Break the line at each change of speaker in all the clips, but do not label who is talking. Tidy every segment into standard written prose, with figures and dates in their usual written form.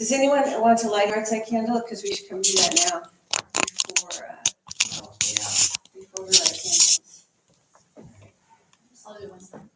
Does anyone want to light our outside candle? Because we should come do that now before we light candles.
I'll do one second.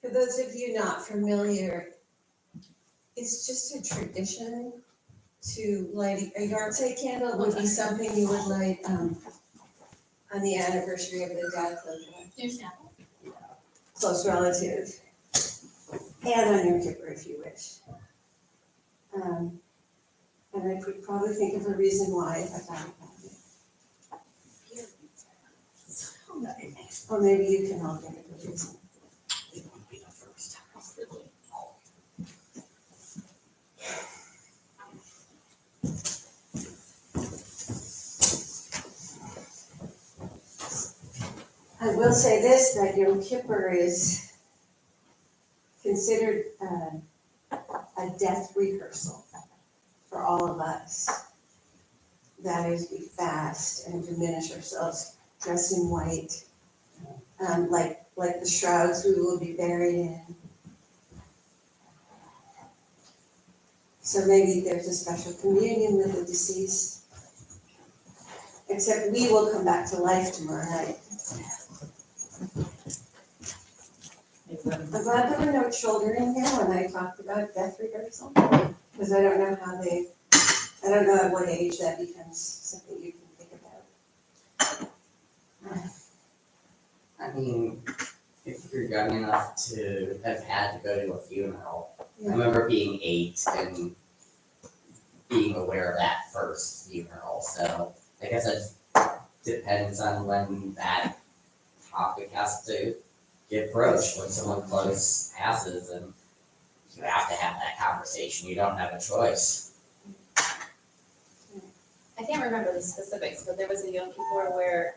For those of you not familiar, it's just a tradition to light a yard sale candle. It would be something you would light on the anniversary of the death of a close relative, and on your Kippur if you wish. And I could probably think of a reason why if I thought about it. Or maybe you can all think of a reason. I will say this, that Yom Kippur is considered a death rehearsal for all of us. That is, we fast and diminish ourselves, dress in white, like the shrouds we will be buried in. So maybe there's a special communion with the deceased. Except we will come back to life tomorrow night. I'm glad there were no children in here when I talked about death rehearsal, because I don't know I don't know at what age that becomes something you can think about.
I mean, if you're young enough to have had to go to a funeral, I remember being 8 and being aware of that first funeral, so I guess it depends on when that topic has to get broached, when someone close passes, and you have to have that conversation, you don't have a choice.
I can't remember the specifics, but there was a Yom Kippur where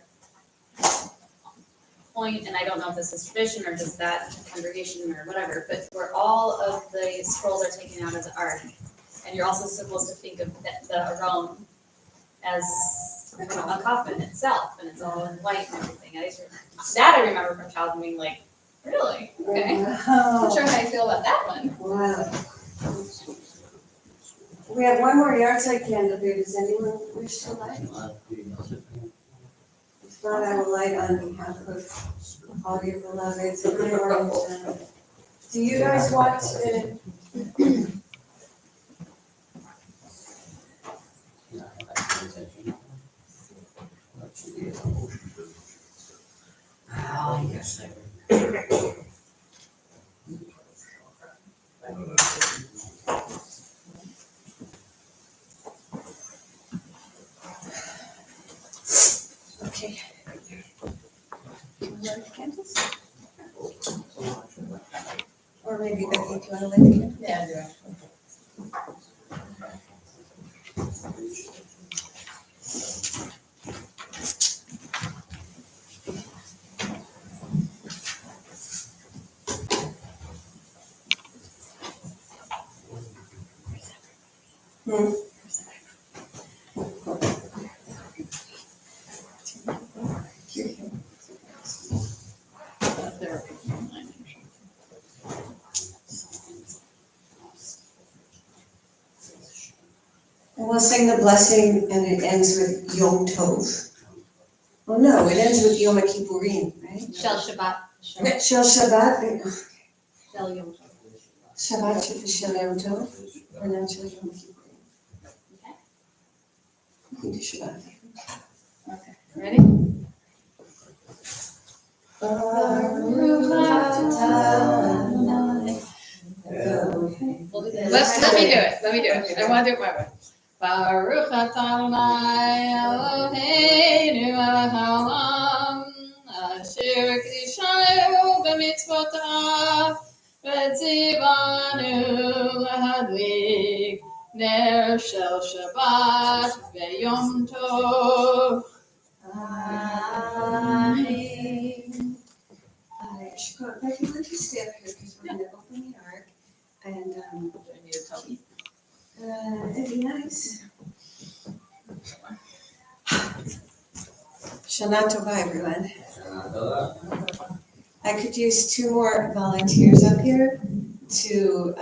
and I don't know if this is tradition or just that congregation or whatever, but where all of the scrolls are taken out of the ark, and you're also supposed to think of the Aron as a coffin itself, and it's all in white and everything. I remember from childhood being like, really? Okay.
Wow.
Not sure how I feel about that one.
Wow. We have one more yard sale candle here. Does anyone wish to light? If not, I will light on behalf of all your beloveds. Do you guys watch the?
Oh, yes, I
Okay. Candles? Or maybe Becky, do you want to light the candle?
Yeah, I do.
And we'll sing the blessing, and it ends with Yom Tov. Well, no, it ends with Yom Kippurim, right?
Shel Shabbat.
Shel Shabbat.
Shel Yom Tov.
Shabbat Shel Yom Tov. Or not Shel Yom Kippurim.
Okay.
You can do Shabbat.
Okay. Ready? Baruch atah Let me do it. I want to do it my way. Baruch atah Adonai Eloheinu melech haolam asher kiddushanu b'mitzvotav v'tzivanu lahadlik ner shel Shabbat v'yom tov.
Amen. Becky, why don't you stay up here, because we're gonna open the ark, and,
I need to tell you.
it'd be nice. Shana Tova, everyone. I could use 2 more volunteers up here to,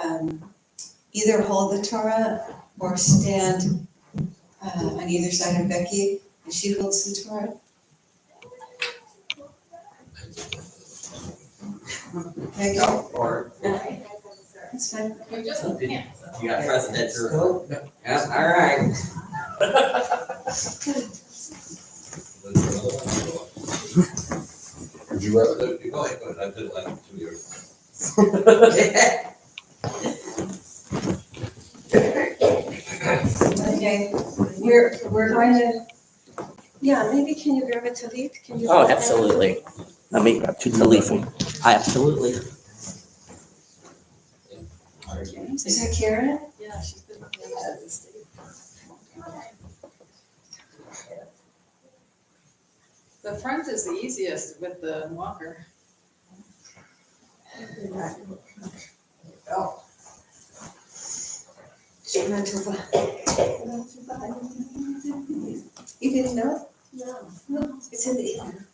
either hold the Torah or stand, on either side of Becky, and she holds the Torah. Becky?
Or,
That's fine.
We just can't.
you got presidents or? Yeah, all right.
Would you rather, go ahead, I did it like 2 years.
Okay, we're going to, yeah, maybe can you grab a talit? Can you?
Oh, absolutely. Let me grab two Talifi. Absolutely.
Is that Karen?
Yeah, she's been on the other side of the state.
The front is the easiest with the walker.
Shana Tova. You didn't know? No, it's in the evening.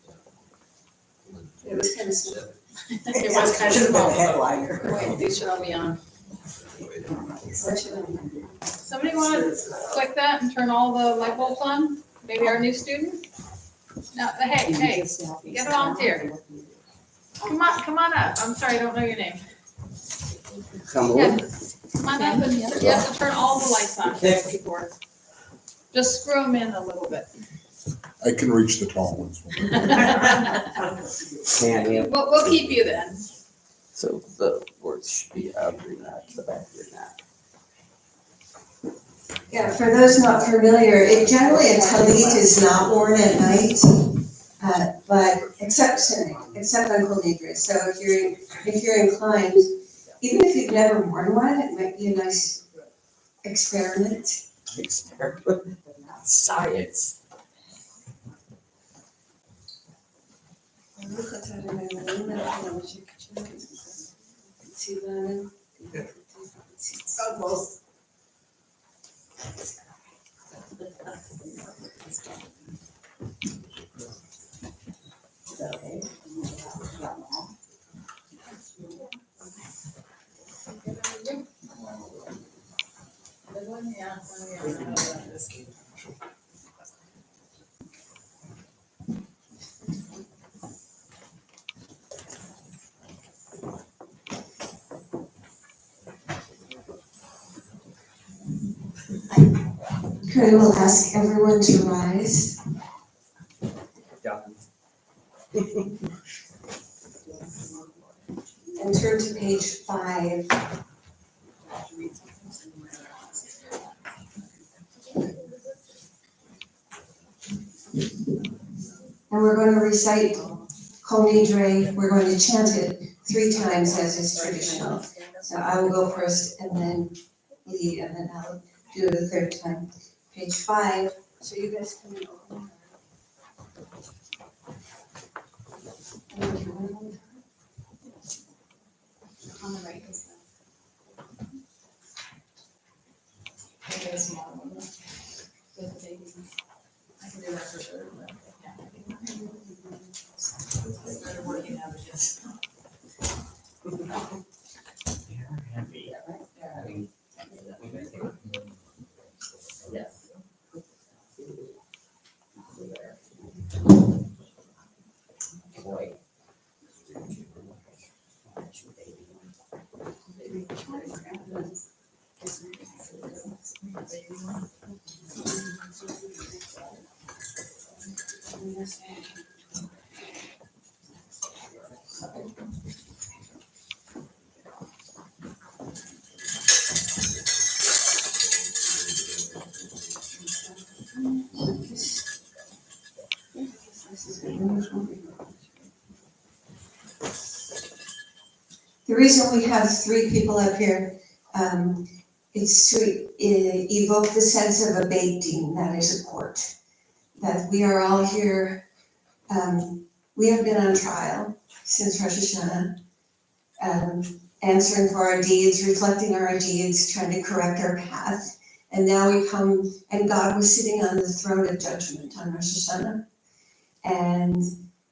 It was kind of small.
It was kind of small. Wait, these should all be on. Somebody want to click that and turn all the light bulbs on? Maybe our new student? No, hey, get a volunteer. Come on up. I'm sorry, I don't know your name.
Come
Yeah.
on.
Come on up and you have to turn all the lights on before. Just screw them in a little bit.
I can reach the tall ones.
Can you?
We'll keep you then.
So the words should be out of your neck, the back of your neck.
Yeah, for those not familiar, generally a talit is not worn at night, but except Uncle Nidre. So if you're inclined, even if you've never worn one, it might be a nice experiment.
Experiment. Science.
Almost. Okay, we'll ask everyone to rise. And turn to page 5. And we're going to recite Kol Nidre. We're going to chant it 3 times as is traditional. So I will go first and then lead, and then I'll do it a 3rd time. Page 5. So you guys can open.
On the right is maybe a small one with the baby. I can do that for sure, but yeah. Better working averages.
They're heavy. I mean, yes. Boy.
The reason we have 3 people up here, is to evoke the sense of a Beit Din, that is a court. That we are all here, we have been on trial, since Rosh Hashanah, answering for our deeds, reflecting on our deeds, trying to correct our path. And now we come, and God was sitting on the throne of judgment on Rosh Hashanah. And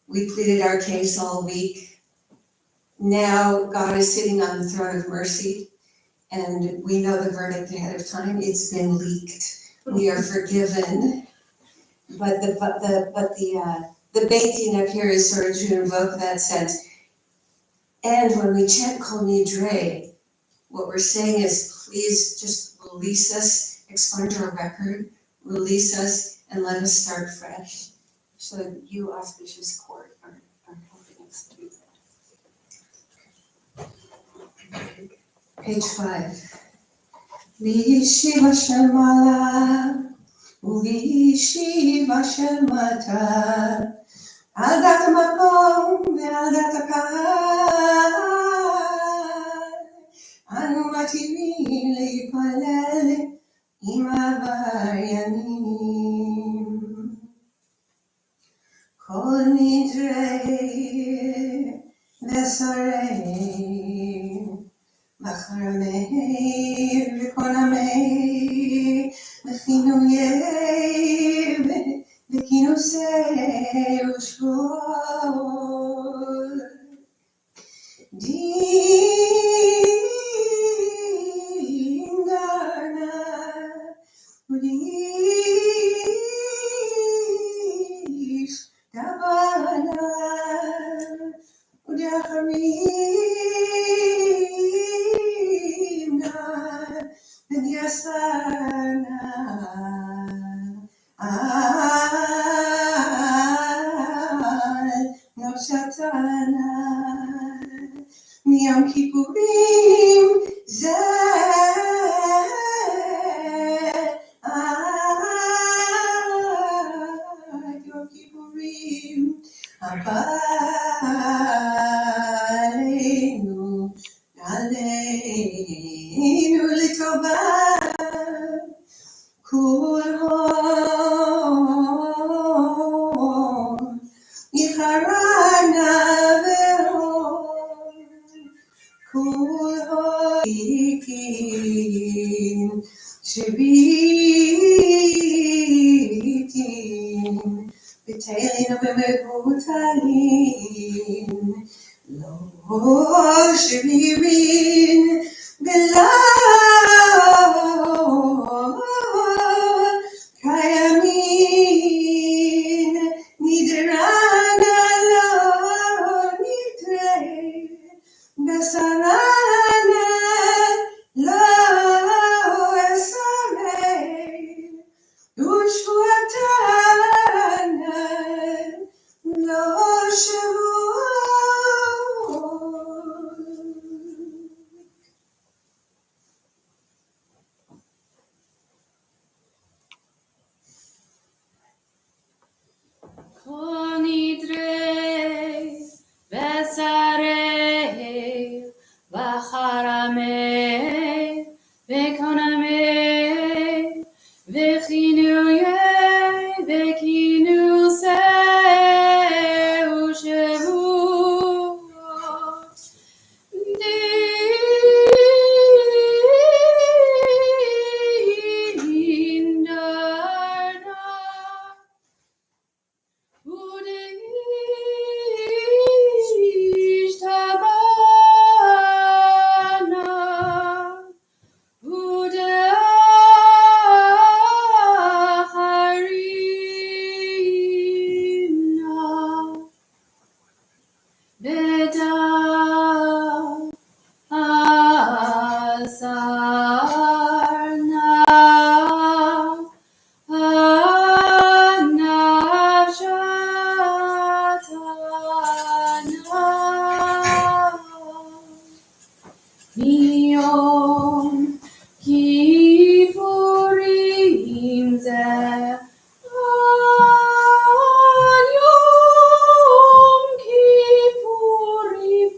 we pleaded our case all week. Now God is sitting on the throne of mercy, and we know the verdict ahead of time. It's been leaked. We are forgiven. But the baiting up here is sort of to invoke that sense. And when we chant Kol Nidre, what we're saying is, please just release us, expunge our record, release us, and let us start fresh. So you, auspicious court, are helping us to do that. Page 5. V'yishiva shel mala, u'v'yishiva shel mata, על דת המקום ועל דת הקהל, אנו מתאימים להתפלל עם העבריינים. כל נדרי ושרי, וחרמי וקונמי, וכינויי וכינוסי ושכול. דין דרנה ודיש דבנה ודחמים נא ודיאסנה no shatana miyom kippurim yom kippurim aleinu litova kol Yicharana ve'or kol ha'tikim shebitim v'teilin v'mevutalim lo shemirin v'lo kayamin Nidre lo Nidre, Besarana lo Esarei, Ushwatana lo Shavuot.
Kol nidre v'sarei v'charamei v'konamei v'chinuyei v'kinusei u'shavuot. Din darna Udish tabana, udaharina, beda asarna. Miyom Kippurim zeh Yom Kippurim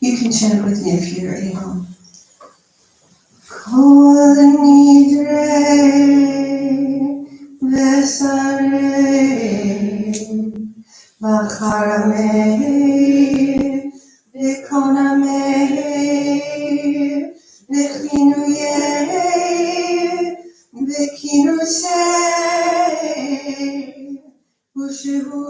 You can chant with me if you're able. Kol Nidre Vesare Bachara Meir Vikona Meir Vikinu Yeir Vikinu Seir Ushivu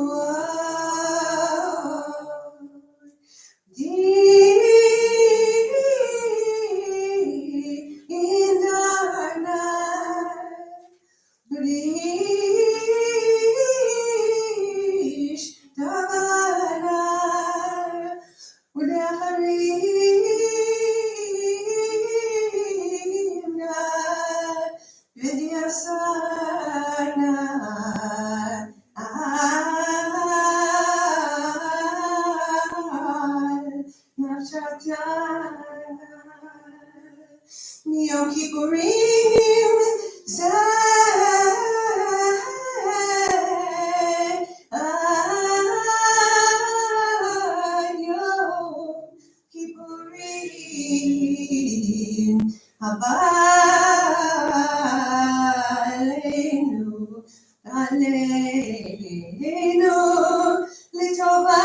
Yom Kippurim Yom Kippurim Haba Aleinu Litova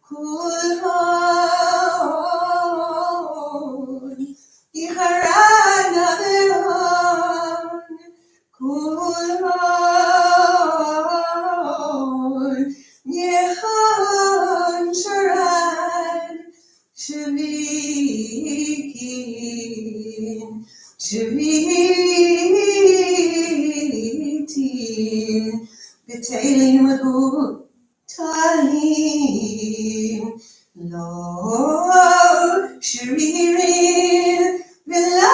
Kulhon Yicharan Avelon Kulhon Yehon Sharan Shvikin Shvitin B'Teilim Magu Talim Lo Shiririn V'Lo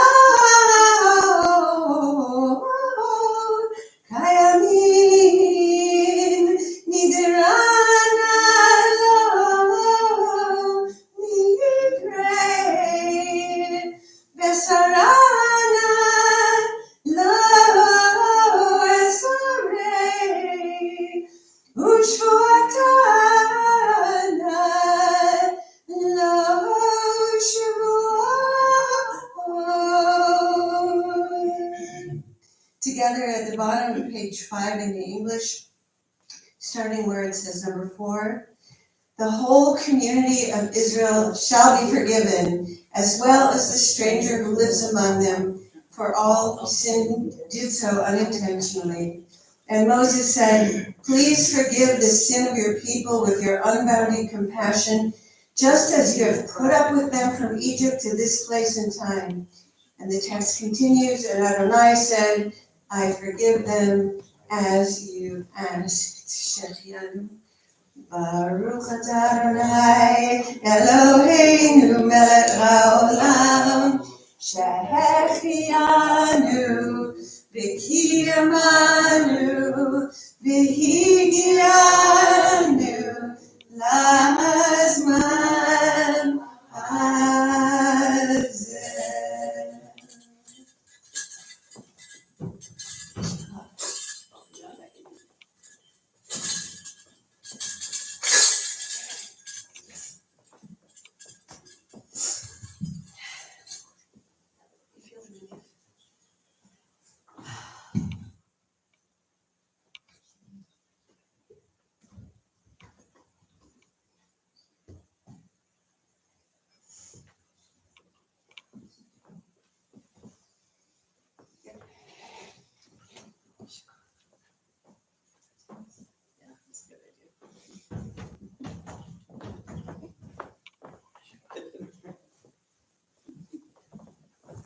Kayamin Nidre Nidre Vesarana Lo Esarei Ushvatana Lo Shavuot. Together at the bottom of page 5 in the English, starting where it says number 4, the whole community of Israel shall be forgiven, as well as the stranger who lives among them, for all who sin did so unintentionally. And Moses said, please forgive the sin of your people with your unbounded compassion, just as you have put up with them from Egypt to this place and time. And the text continues, and Adonai said, I forgive them as you asked. Shechianu. Baruch atah Adonai Eloheinu melech haolam shehechianu v'kiyamanu Vihigilanu lama zman hazeh.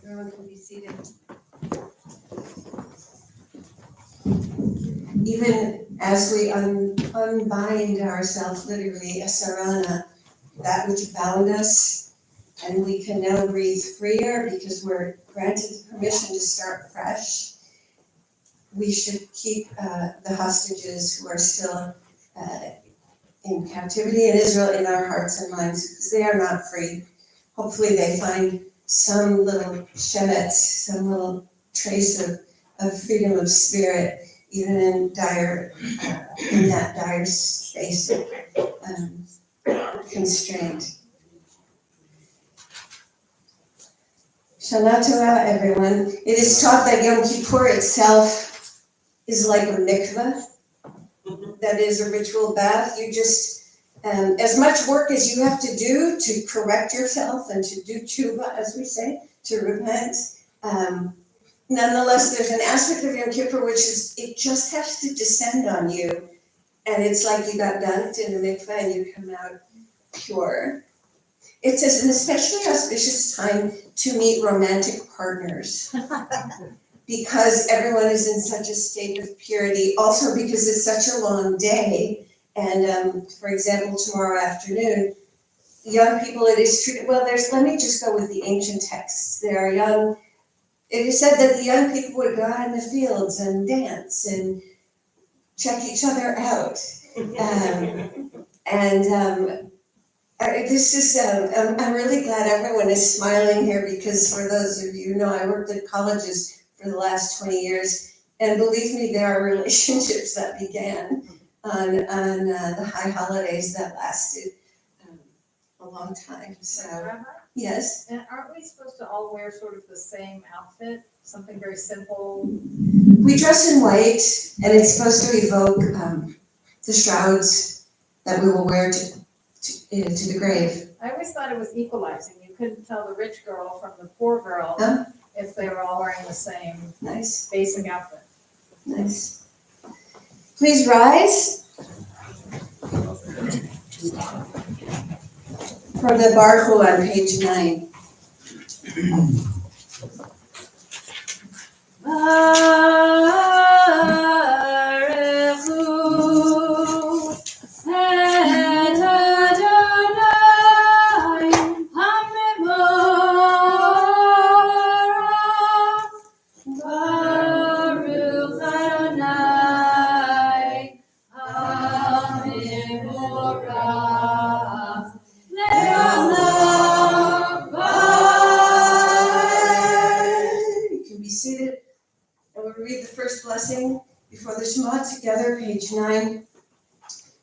Everyone can be seated. Even as we unbind ourselves, literally, asarana, that which bound us, and we can now breathe freer because we're granted permission to start fresh. We should keep the hostages who are still in captivity in Israel in our hearts and minds, because they are not free. Hopefully they find some little shemetz, some little trace of freedom of spirit, even in that dire space of constraint. Shana Tova, everyone. It is taught that Yom Kippur itself is like a mikveh, that is a ritual bath. You just, as much work as you have to do to correct yourself and to do tshuva, as we say, to repent, nonetheless, there's an aspect of Yom Kippur which is, it just has to descend on you, and it's like you got dunked in a mikveh and you come out pure. It's an especially auspicious time to meet romantic partners because everyone is in such a state of purity. Also because it's such a long day, and for example, tomorrow afternoon, young people, it is treated well. Let me just go with the ancient texts. There are young. It is said that the young people would go out in the fields and dance and check each other out, this is, I'm really glad everyone is smiling here because for those of you who know, I worked at colleges for the last 20 years, and believe me, there are relationships that began on the high holidays that lasted a long time, so, yes.
And aren't we supposed to all wear sort of the same outfit, something very simple?
We dress in white, and it's supposed to evoke the shrouds that we will wear to the grave.
I always thought it was equalizing. You couldn't tell the rich girl from the poor girl
Huh?
if they were all wearing the same
Nice,
basic outfit.
nice. Please rise for the Baruch on page 9. Seated, and we'll read the first blessing before the Shema together, page 9,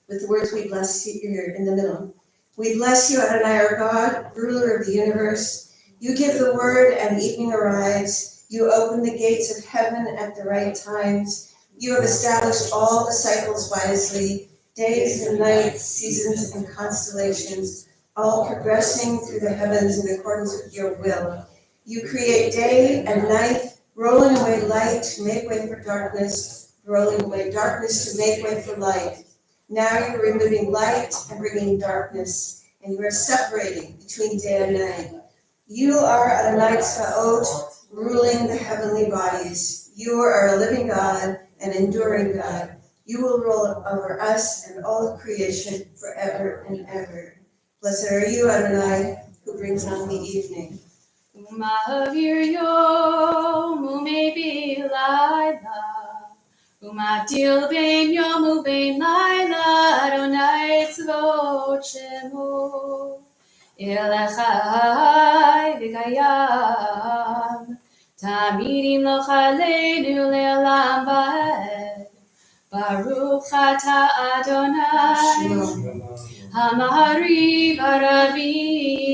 with the words we bless you here in the middle. We bless you, Adonai, our God, ruler of the universe. You give the word and evening arrives. You open the gates of heaven at the right times. You have established all the cycles wisely, days and nights, seasons and constellations, all progressing through the heavens in accordance with your will. You create day and night, rolling away light to make way for darkness, rolling away darkness to make way for light. Now you're removing light and bringing darkness, and you are separating between day and night. You are Adonai Tzvaot, ruling the heavenly bodies. You are a living God, an enduring God. You will rule over us and all of creation forever and ever. Blessed are you, Adonai, who brings on the evening.
Ma'avir yom u'mevi layla, Umavdil ben yom uben laila, Adonai tzvot shemo. Elachai v'kayam, Tamidim lo chaleinu le'olam va'ed. Baruch ata Adonai, Hamari Baravim.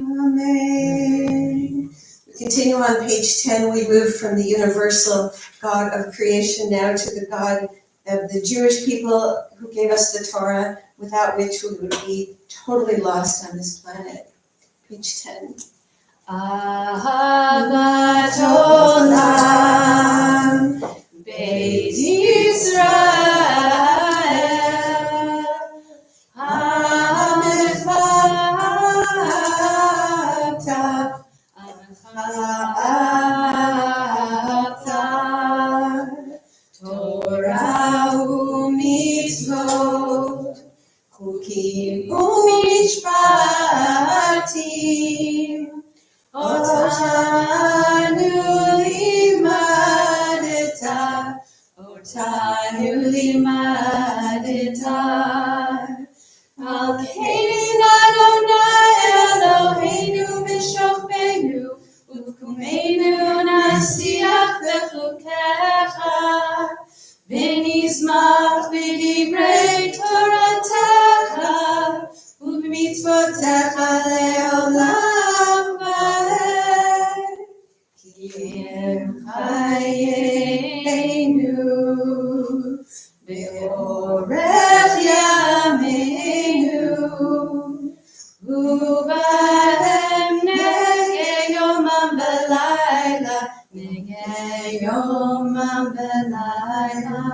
Amen. We continue on page 10. We move from the universal God of creation now to the God of the Jewish people who gave us the Torah, without which we would be totally lost on this planet. Page 10.
Ahavat olam, Beit Yisrael,
Torah u'mitzvot, chukim u'mishpatim, otanu limadeta, al kein Adonai Eloheinu b'shofenu, u'kumenu nasiach b'chukecha, v'nizmach b'divrei Toratecha, u'b'mitzvotecha le'olam va'ed. Kiem chayenu, be'orech yameinu, u'ba'em negeh yomam belayla, negeh yomam belayla.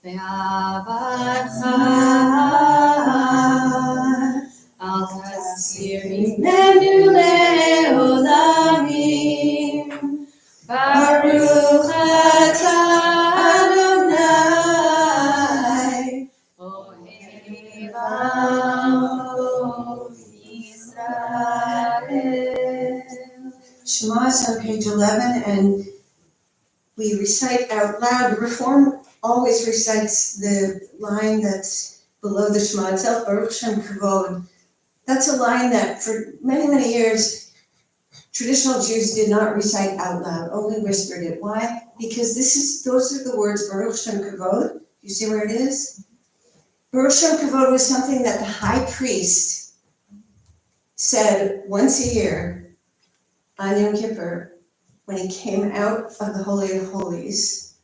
Ve'avatcha al tasir mimenu le'olamim. Baruch ata Adonai, Ohevav Yisrael. Shema is on page 11, and we recite out loud. The Reform always recites the line that's below the Shema itself, Baruch Shem Kavod. That's a line that for many, many years, traditional Jews did not recite out loud, only whispered it. Why? Because those are the words Baruch Shem Kavod. You see where it is? Baruch Shem Kavod was something that the high priest said once a year on Yom Kippur when he came out of the Holy of Holies,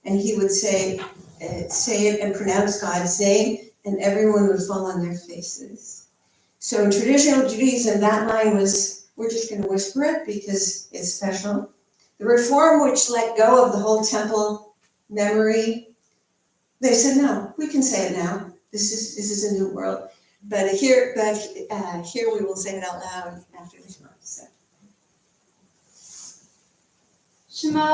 and he would say it and pronounce God's name, and everyone would fall on their faces. So in traditional Judaism, that line was, we're just going to whisper it because it's special. The Reform, which let go of the whole temple memory, they said, no, we can say it now. This is a new world. But here we will say it out loud after the Shema. So.
Shema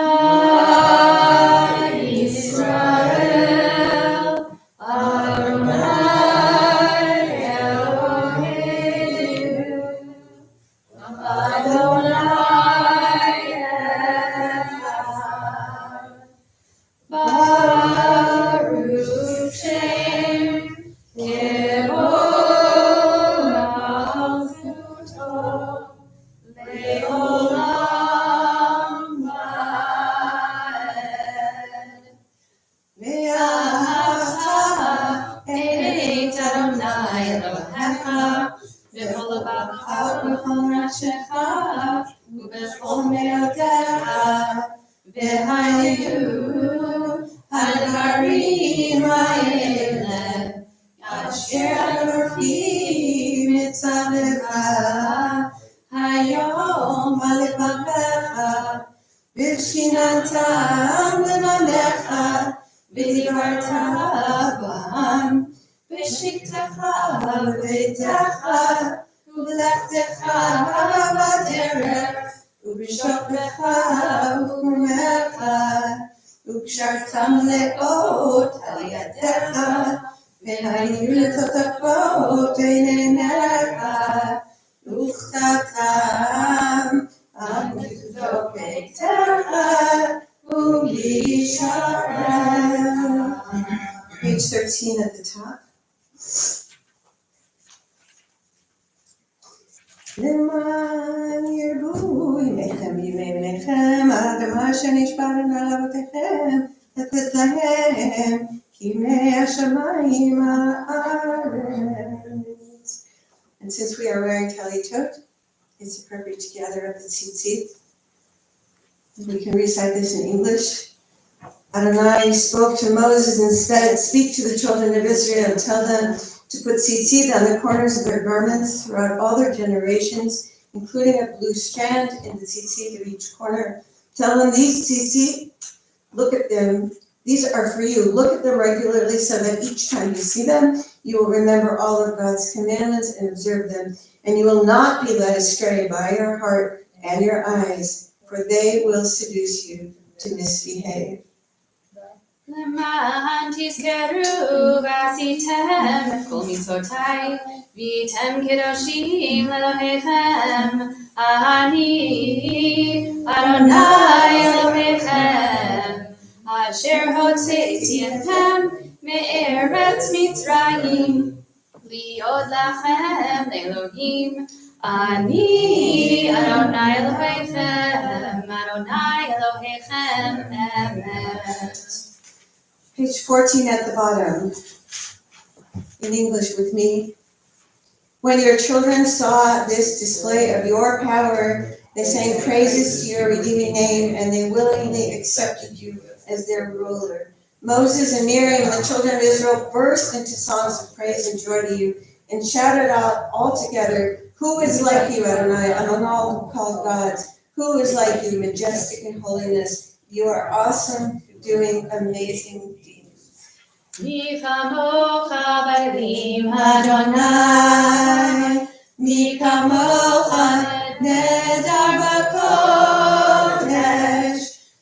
Yisrael, Adonai Eloheinu, Adonai Echad, Baruch Shem Kevod Malchuto, Le'olam va'ed. Ve'ahavta et Adonai Elohecha, b'chol levavecha u'b'chol nafshecha, u'b'chol me'otecha, v'hayu hadvarim ha'ele, asher Anochi mitzavecha, hayom alevavecha, v'shinantam levanecha, v'divarta b'am, v'shiktecha v'beitecha, u'lechtecha b'derech, u'b'shofecha u'kumecha, u'kshartam le'ot al yadecha, v'hayu letotafot b'einenecha, u'chtatam al mizvot beitecha,
Yisrael. Page 13 at the top. למען ירבו ימיכם ימי בניכם, האדמה שנשבעתם על אבותיכם, לתת להם כימי השמיים הארץ. And since we are wearing talitot, it's appropriate to gather up the tzitzit. We can recite this in English. Adonai spoke to Moses and said, "Speak to the children of Israel and tell them to put tzitzit on the corners of their garments throughout all their generations, including a blue strand in the tzitzit of each corner. Tell them these tzitzit, look at them, these are for you. Look at them regularly so that each time you see them, you will remember all of God's commandments and observe them, and you will not be led astray by your heart and your eyes, for they will seduce you to misbehave."
למען תזכרו ועשיתם את כל מצוותיי, והייתם קדושים לאלוהיכם, אני אדוני אלוהיכם, אשר הוצאתי אתכם מארץ מצרים, להיות לכם לאלוהים, אני אדוני אלוהיכם, אדוני אלוהיכם אמת.
Page 14 at the bottom, in English with me. When your children saw this display of your power, they sang praises to your redeeming name, and they willingly accepted you as their ruler. Moses and Miriam and the children of Israel burst into songs of praise and joy to you, and shouted out all together, "Who is like you, Adonai, among all called gods? Who is like you, majestic in holiness? You are awesome, doing amazing deeds."
מי כמוך באלים
Adonai, מי כמוך נהדר בקודש,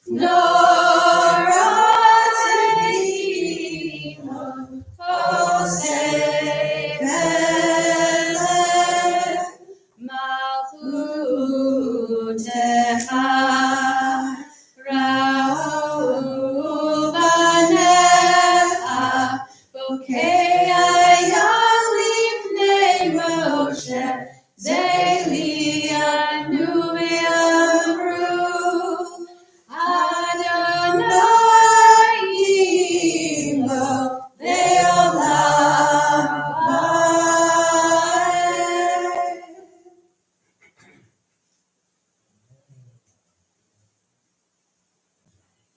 נורא תהינו עושי פלא, מלכותך ראו בניך, בוקע ים לפני משה, זה לינו ואמרו, אדוני עמו לעולם ועד.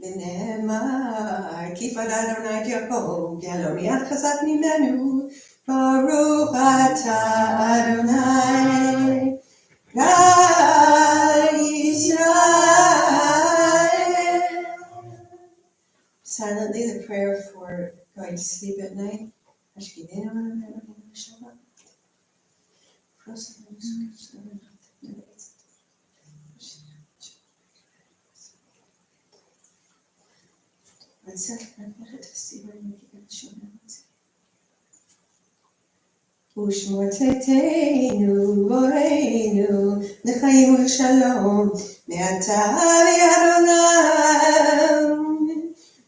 ונאמר, כי פדה אדוני את יעקב, יעלום יד חזק ממנו, ברוך אתה אדוני, גאל ישראל. Silently, the prayer for going to sleep at night. One second, I'm going to see where you get the show notes. ושמותתנו בוראנו לחיים ולשלום מעתה ועד עולם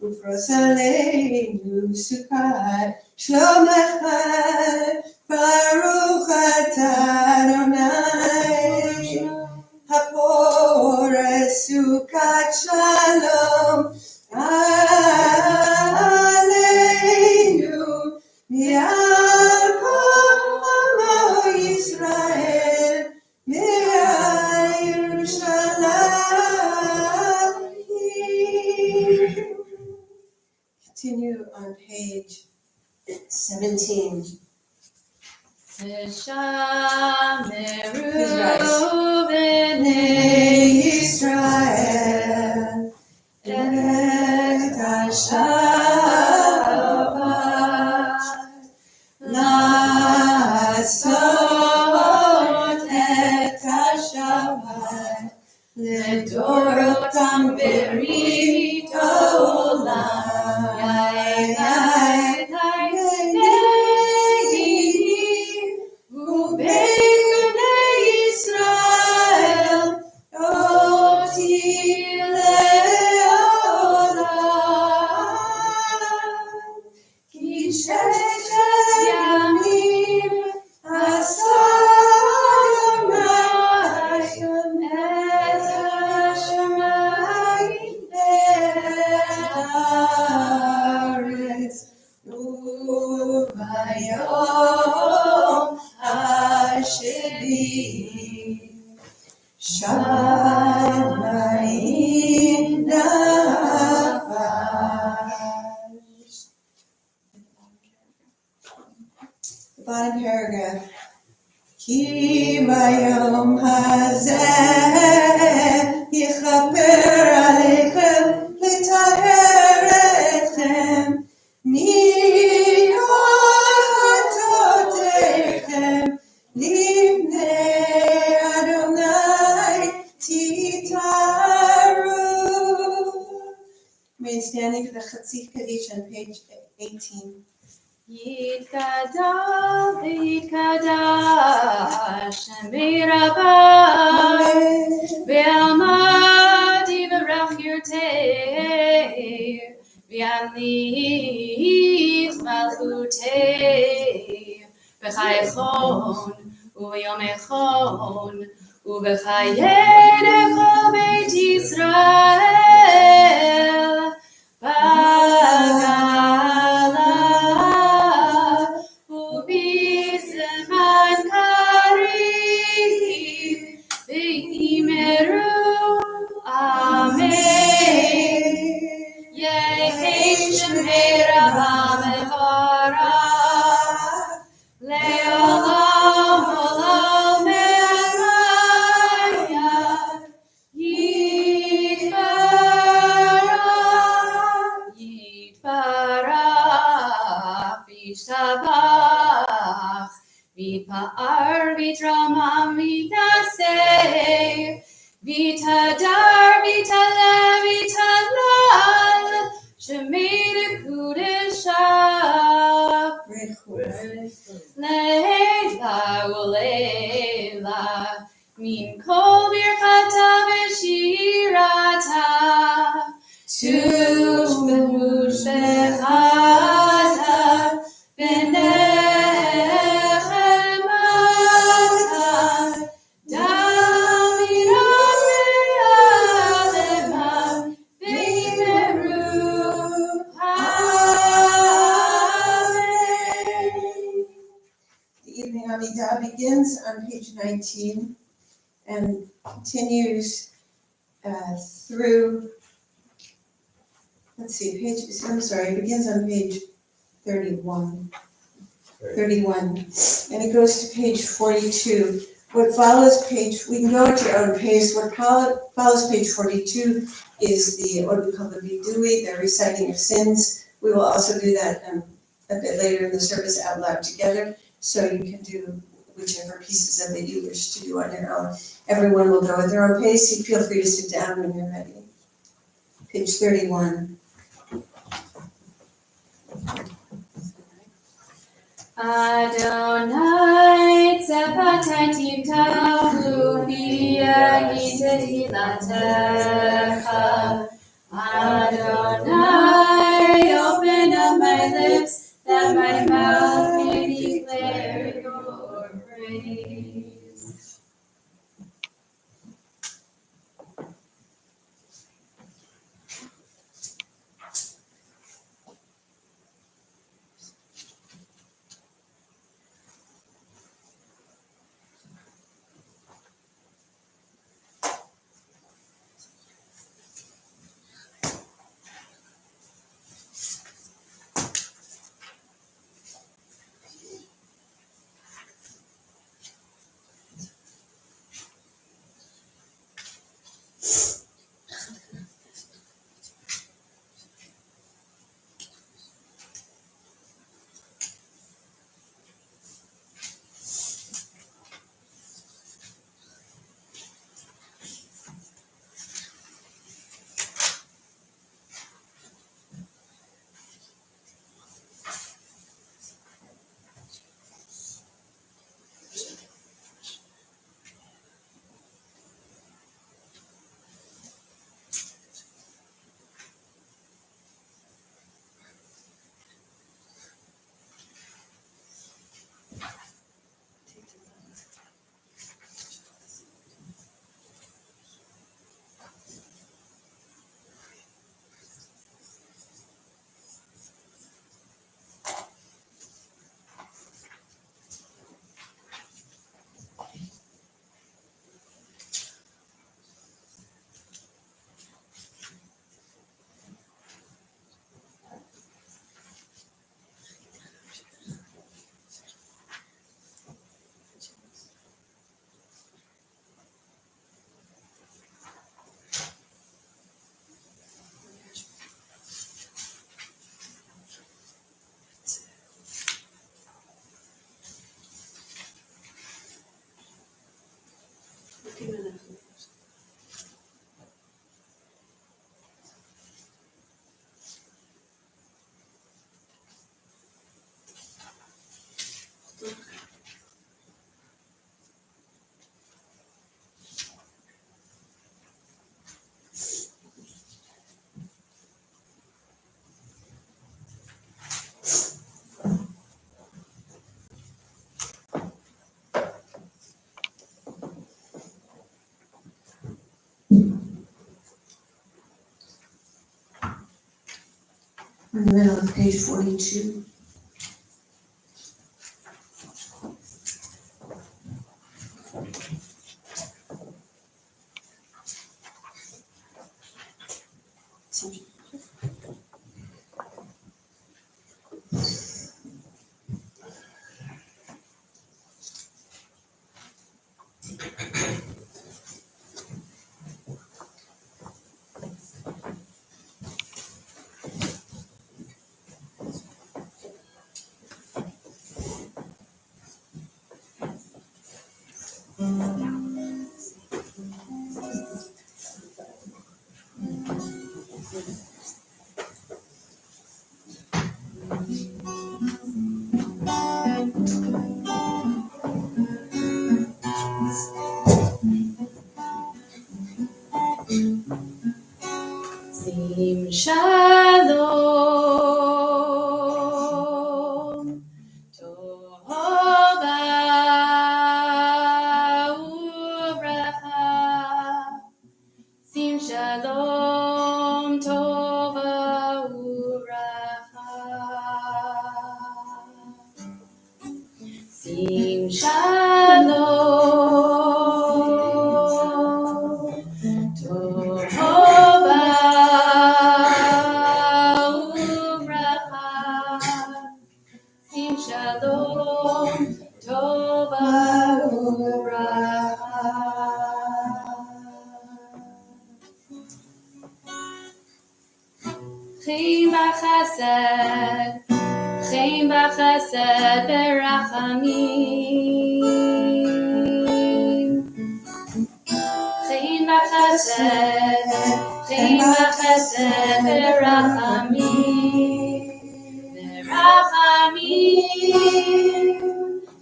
ופרוס עלינו סוכת שלומך ברוך אתה אדוני הפורש סוכת שלום עלינו מעל כל עמו ישראל מעל ירושלים. Continue on page 17.
ושמרו
בני ישראל את השבת לעשות את השבת לדורותם ברית עולם. ובית בני ישראל אותי לעולם. Yamim asa Adonai et hashamayim ve'haaretz u'bayom hasheni shamayim nafesh. The bottom paragraph. Ki bayom hazeh yichaper aleichem litaher etchem mikol chatoteichem lifnei Adonai titaru. Remain standing for the Chatzif Kaddish on page 18.
Yitkadash v'yitkadash Shemei Rabbah Ve'amad yivarach yirtei V'yadlich malchutei B'chaychon u'yom echon u'b'chayei kol Beit Yisrael Bagala Ubizeman Karim V'imeru Amen Yehi Shemei Rabbah Mevarach Le'olam olam Me'amaya Yitbarach V'yishtabach V'yitpa'ar V'yitramam V'yitnaseh V'yitadar V'yitaleh V'yitalal Shemei L'Kudeshah Leila Uleila Min Kol Birkata V'Shirata Tu'Shechata V'Nechemata Davida Ve'alema V'imeru Amen.
The evening Amidah begins on page 19 and continues through, it begins on page 31. 31, and it goes to page 42. What follows page, we can go at your own pace. What follows page 42 is what we call the vidui, the reciting of sins. We will also do that a bit later in the service out loud together, so you can do whichever pieces of it you wish to do on your own. Everyone will go at their own pace. You feel free to sit down when you're ready. Page 31.
Adonai tzevatayim tavlu b'yagi tehilatecha. Adonai, open up my lips, that my mouth may declare your praise.
In the middle of page 42.
Sim Shalom Tova Uvracha Sim Shalom Tova Uvracha Sim Shalom Tova Uvracha Sim Shalom Tova Uvracha Chaim b'chesed berachamim Chaim b'chesed berachamim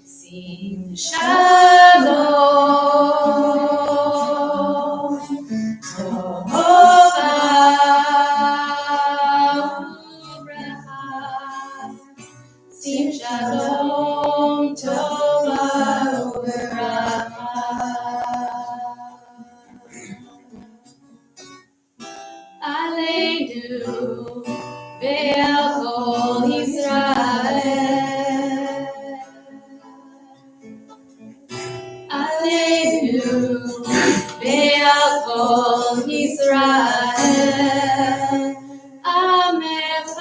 Sim Shalom Tova Sim Shalom Tova Uvracha Aleinu Ve'al Kol Yisrael Aleinu Ve'al Kol Yisrael Am Echad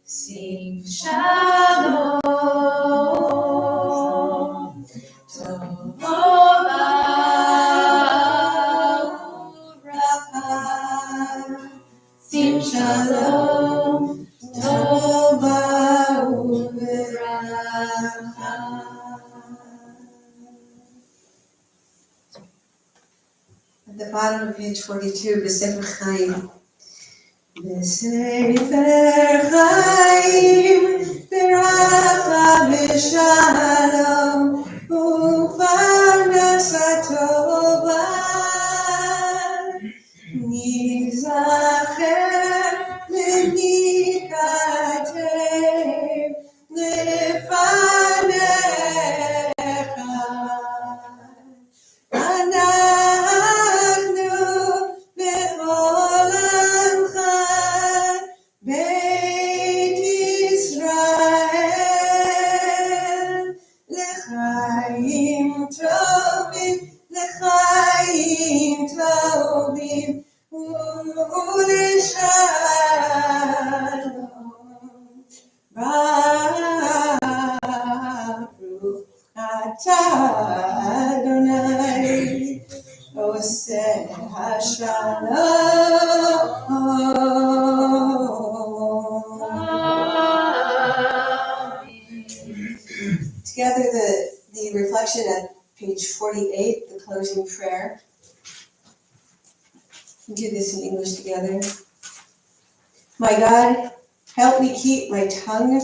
Sing Shalom Tova Uvracha Sim Shalom Tova Uvracha
At the bottom of page 42, B'Sefer Chaim. B'Sefer Chaim, B'Racha B'Shalom, U'Parnasa Tova, Nizacher L'Nikatev Lefanecha. אנחנו בעולמך בית ישראל לחיים טובים ולשלום ברוך אתה אדוני עושה השלום. Together the reflection at page 48, the closing prayer. We'll do this in English together. My God, help me keep my tongue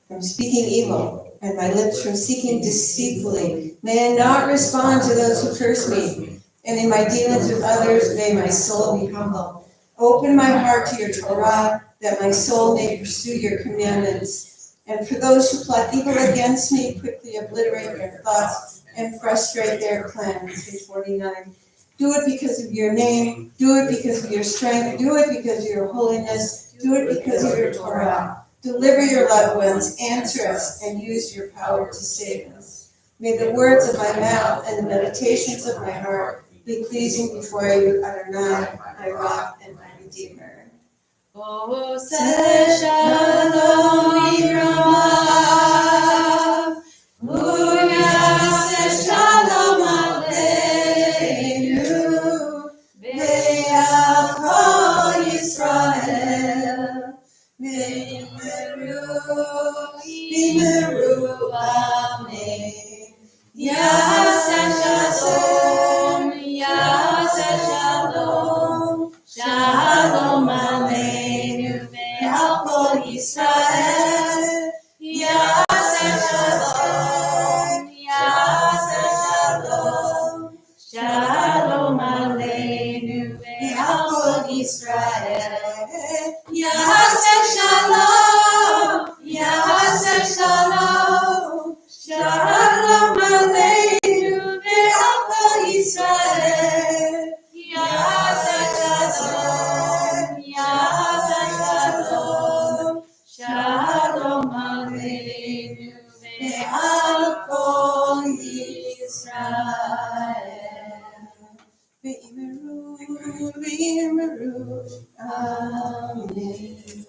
from speaking evil and my lips from seeking deceitfully. May I not respond to those who curse me, and in my dealings with others, may my soul be humble. Open my heart to your Torah, that my soul may pursue your commandments. And for those who plot evil against me, quickly obliterate their thoughts and frustrate their plans. Page 49. Do it because of your name, do it because of your strength, do it because of your holiness, do it because of your Torah. Deliver your loved ones, answer us, and use your power to save us. May the words of my mouth and the meditations of my heart be pleasing before you, Adonai, my rock and my redeemer. Shalom Yirama, Uyase Shalom Aleinu, Ve'al Kol Yisrael, V'yimeru Amen. Yase Shalom, Yase Shalom, Shalom Aleinu ve'al kol Yisrael. Yase Shalom, Yase Shalom, Shalom Aleinu ve'al kol Yisrael. Yase Shalom, Yase Shalom, Shalom Aleinu ve'al kol Yisrael. Yase Shalom, Yase Shalom, Shalom Aleinu ve'al kol Yisrael. V'yimeru, Amen.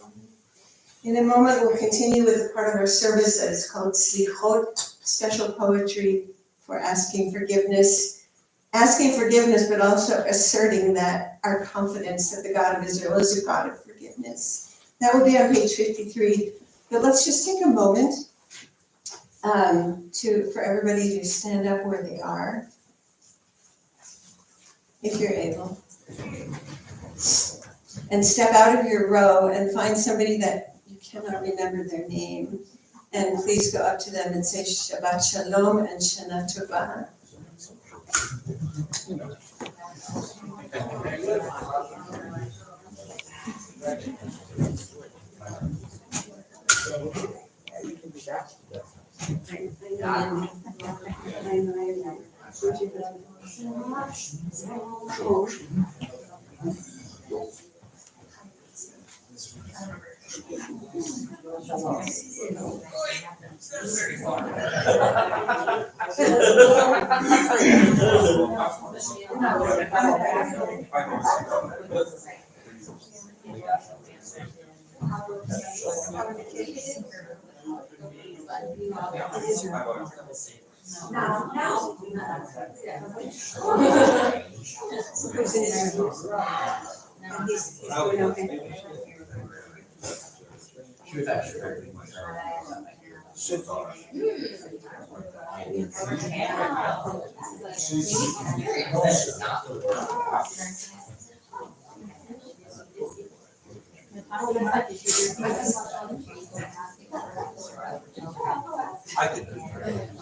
In a moment, we'll continue with the part of our service that is called Slichot, special poetry for asking forgiveness, but also asserting that our confidence that the God of Israel is a God of forgiveness. That will be on page 53. But let's just take a moment for everybody to stand up where they are, if you're able. And step out of your row and find somebody that you cannot remember their name. And please go up to them and say Shabbat Shalom and Shana Tova.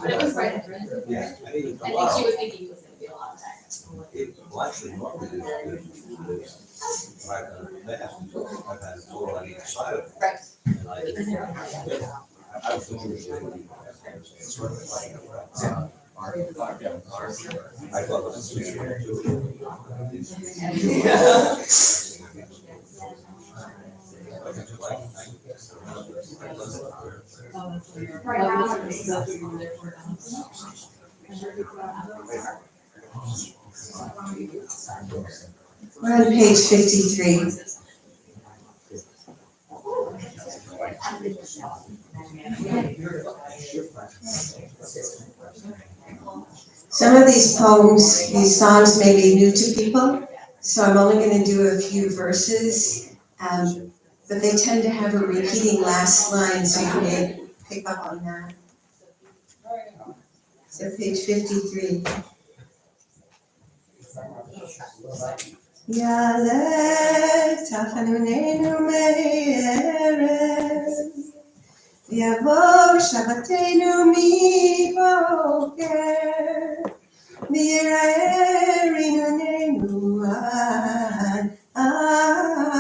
But it was right at the end.
Yeah, I think it's a
I think
lot.
she was thinking it was gonna be a lot of time.
Well, actually, normally this, right, that has to go, I've had a door on each side of it.
Right.
And I was thinking it would be. I thought it was.
We're on page 53. Some of these poems, these songs may be new to people, so I'm only going to do a few verses, but they tend to have a repeating last line, so you may pick up on that. So page 53. Ya'aleh tachanunenu me'erev, Yavo Shabbatenu miboker, V'yireh rinonenu ad arev.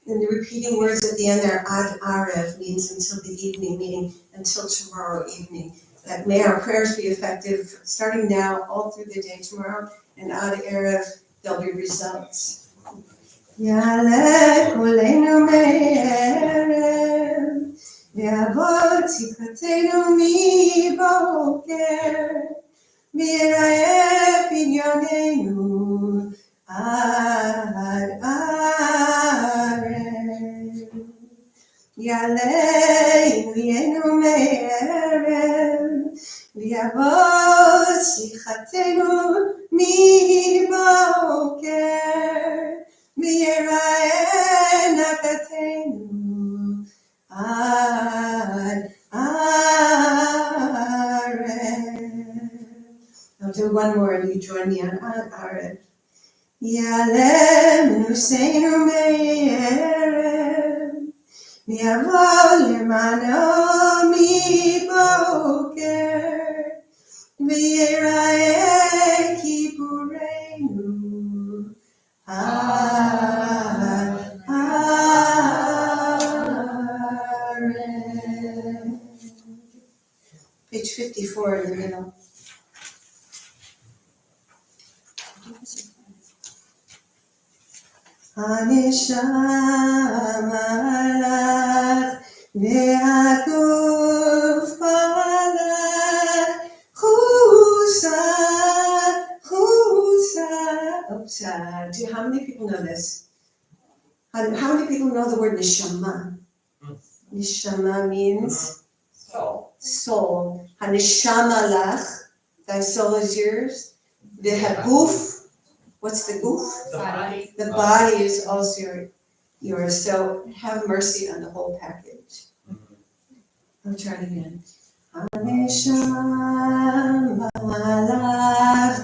And the repeating words at the end there, ad arev, means until the evening, meaning until tomorrow evening. that may our prayers be effective, starting now, all through the day tomorrow, and out of Erev, there'll be results. יעלה קולנו מערב, ויבוא צדקתנו מבוקר, ויראה פדיוננו עד ערב. יעלה מערב, ויבוא צדקתנו מבוקר, ויראה נקתנו עד ערב. I'll do one more and you join me on עד ערב. יעלה מנוסנו מערב, ויבוא למענו מבוקר, ויראה כיפורנו עד ערב. Page 54 in the middle. הנשמה לך והגוף לך חוסה. Oops, how many people know this? How many people know the word neshama? Neshama means soul. Haneshama lach, thy soul is yours. The haguf, what's the guf?
Body.
The body is also yours. So have mercy on the whole package. I'll try it again. Haneshama lach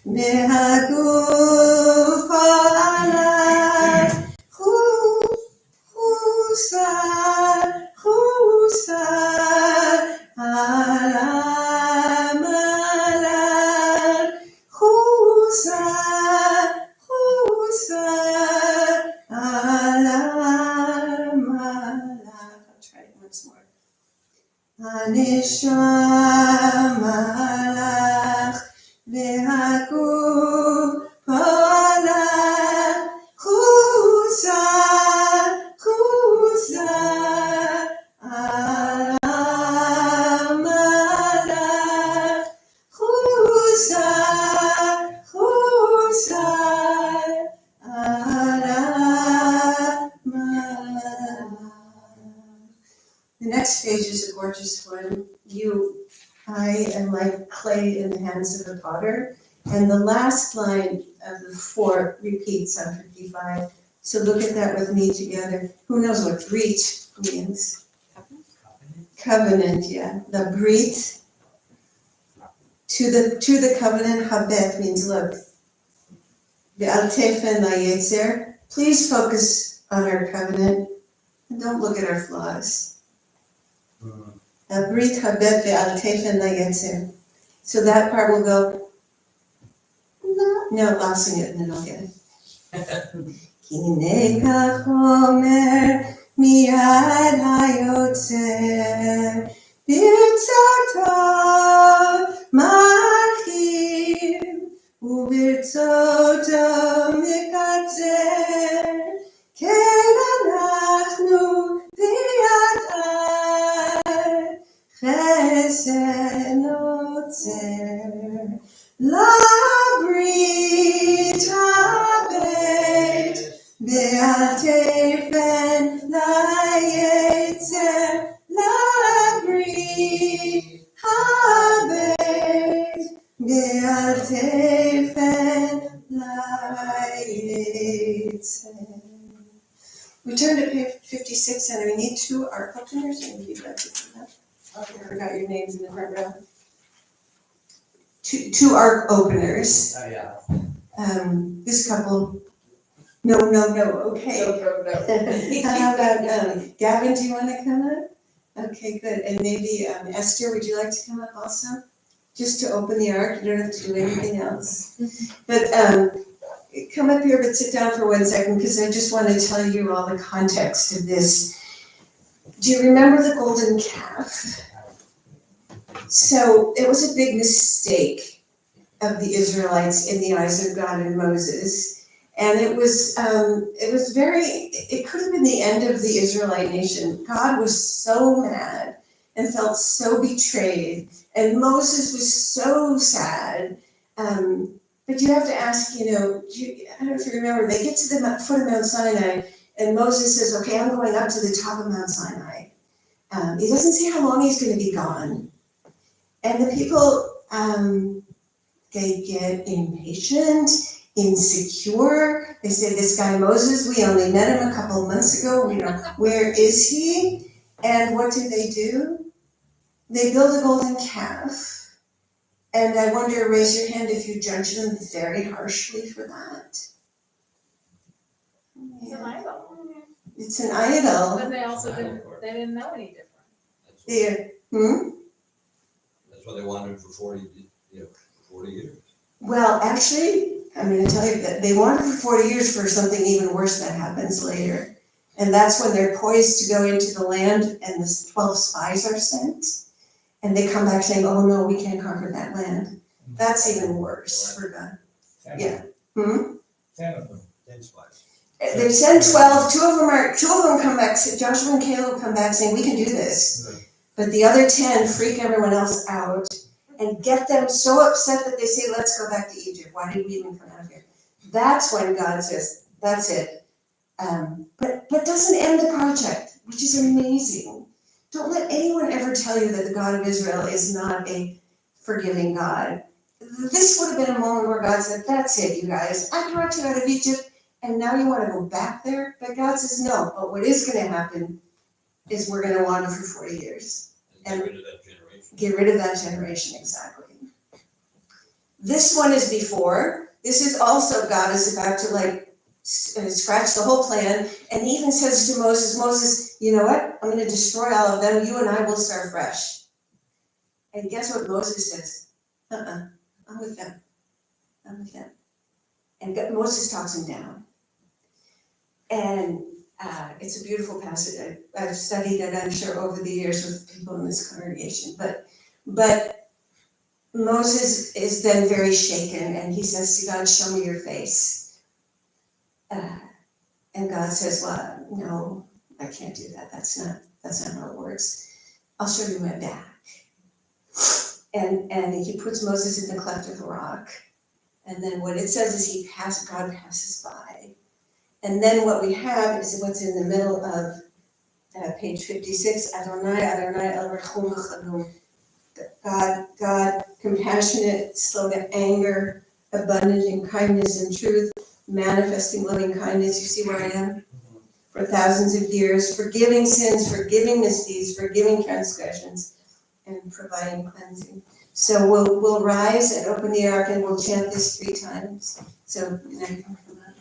בהגוף עליי חוסה על המלאך חוסה על המלאך. I'll try it once more. הנשמה לך והגוף עליי חוסה על המלאך חוסה על המלאך. The next page is a gorgeous one. I am like clay in the hands of a potter. And the last line of the 4 repeats on 55. So look at that with me together. Who knows what brit means? Covenant, yeah. The brit. To the covenant, habet means look. Ve'al tefen la'yetzer. Please focus on our covenant and don't look at our flaws. Brit habet ve'al tefen la'yetzer. So that part will go. No, I'll sing it and then I'll get it. כי נקח אומר מיד היוצר, ברצותו מרחיב, וברצותו מקצר, כן אנחנו ויחד, חסד נוצר, לברית הבית, ואל תפן ליצר, לברית הבית, ואל תפן ליצר. We turn to page 56 and we need 2 ark openers, and if you'd like to do that. I forgot your names in the front row. Two ark openers.
Oh, yeah.
This couple, no, okay. How about, Gavin, do you want to come up? Okay, good, and maybe, Esther, would you like to come up also? Just to open the ark, you don't have to do anything else. But, come up here, but sit down for 1 second, because I just want to tell you all the context of this. Do you remember the golden calf? So it was a big mistake of the Israelites in the eyes of God and Moses. And it was it could have been the end of the Israelite nation. God was so mad and felt so betrayed, and Moses was so sad. But you have to ask, I don't know if you remember, they get to the foot of Mount Sinai, and Moses says, okay, I'm going up to the top of Mount Sinai. He doesn't say how long he's going to be gone. And the people, they get impatient, insecure. They say, this guy Moses, we only met him a couple of months ago. Where is he? And what do? They build a golden calf. And I wonder, raise your hand if you judge them very harshly for that.
It's an idol.
It's an idol.
But they also didn't know any different.
That's what they wanted for 40 years.
Well, actually, I'm going to tell you that they wanted for 40 years for something even worse that happens later. And that's when they're poised to go into the land and the 12 spies are sent. And they come back saying, oh no, we can't conquer that land. That's even worse for God. Yeah.
10 of them.
10 spies.
They send 12, two of them come back, Joshua and Caleb come back saying, we can do this. But the other 10 freak everyone else out and get them so upset that they say, let's go back to Egypt. Why did we even come out here? That's when God says, that's it. But doesn't end the project, which is amazing. Don't let anyone ever tell you that the God of Israel is not a forgiving God. This would have been a moment where God said, that's it, you guys. I brought you out of Egypt, and now you want to go back there? But God says, no. But what is going to happen is we're going to wander for 40 years.
And get rid of that generation.
Get rid of that generation, exactly. This one is before. This is also God is about to scratch the whole plan, and he even says to Moses, you know what? I'm going to destroy all of them. You and I will start fresh. And guess what Moses says? I'm with them. I'm with them. And Moses talks him down. And it's a beautiful passage. I've studied it, I'm sure, over the years with people in this congregation. But Moses is then very shaken, and he says to God, show me your face. And God says, well, no, I can't do that. That's not how it works. I'll show you my back. And he puts Moses in the cleft of the rock. And then what it says is God passes by. And then what we have is what's in the middle of page 56, Adonai, Adonai, El Rachum V'Chadum. God, compassionate, slow to anger, abundant in kindness and truth, manifesting loving kindness. You see where I am? For thousands of years, forgiving sins, forgiving misdeeds, forgiving transgressions, and providing cleansing. So we'll rise and open the ark, and we'll chant this 3 times. So now you can come out.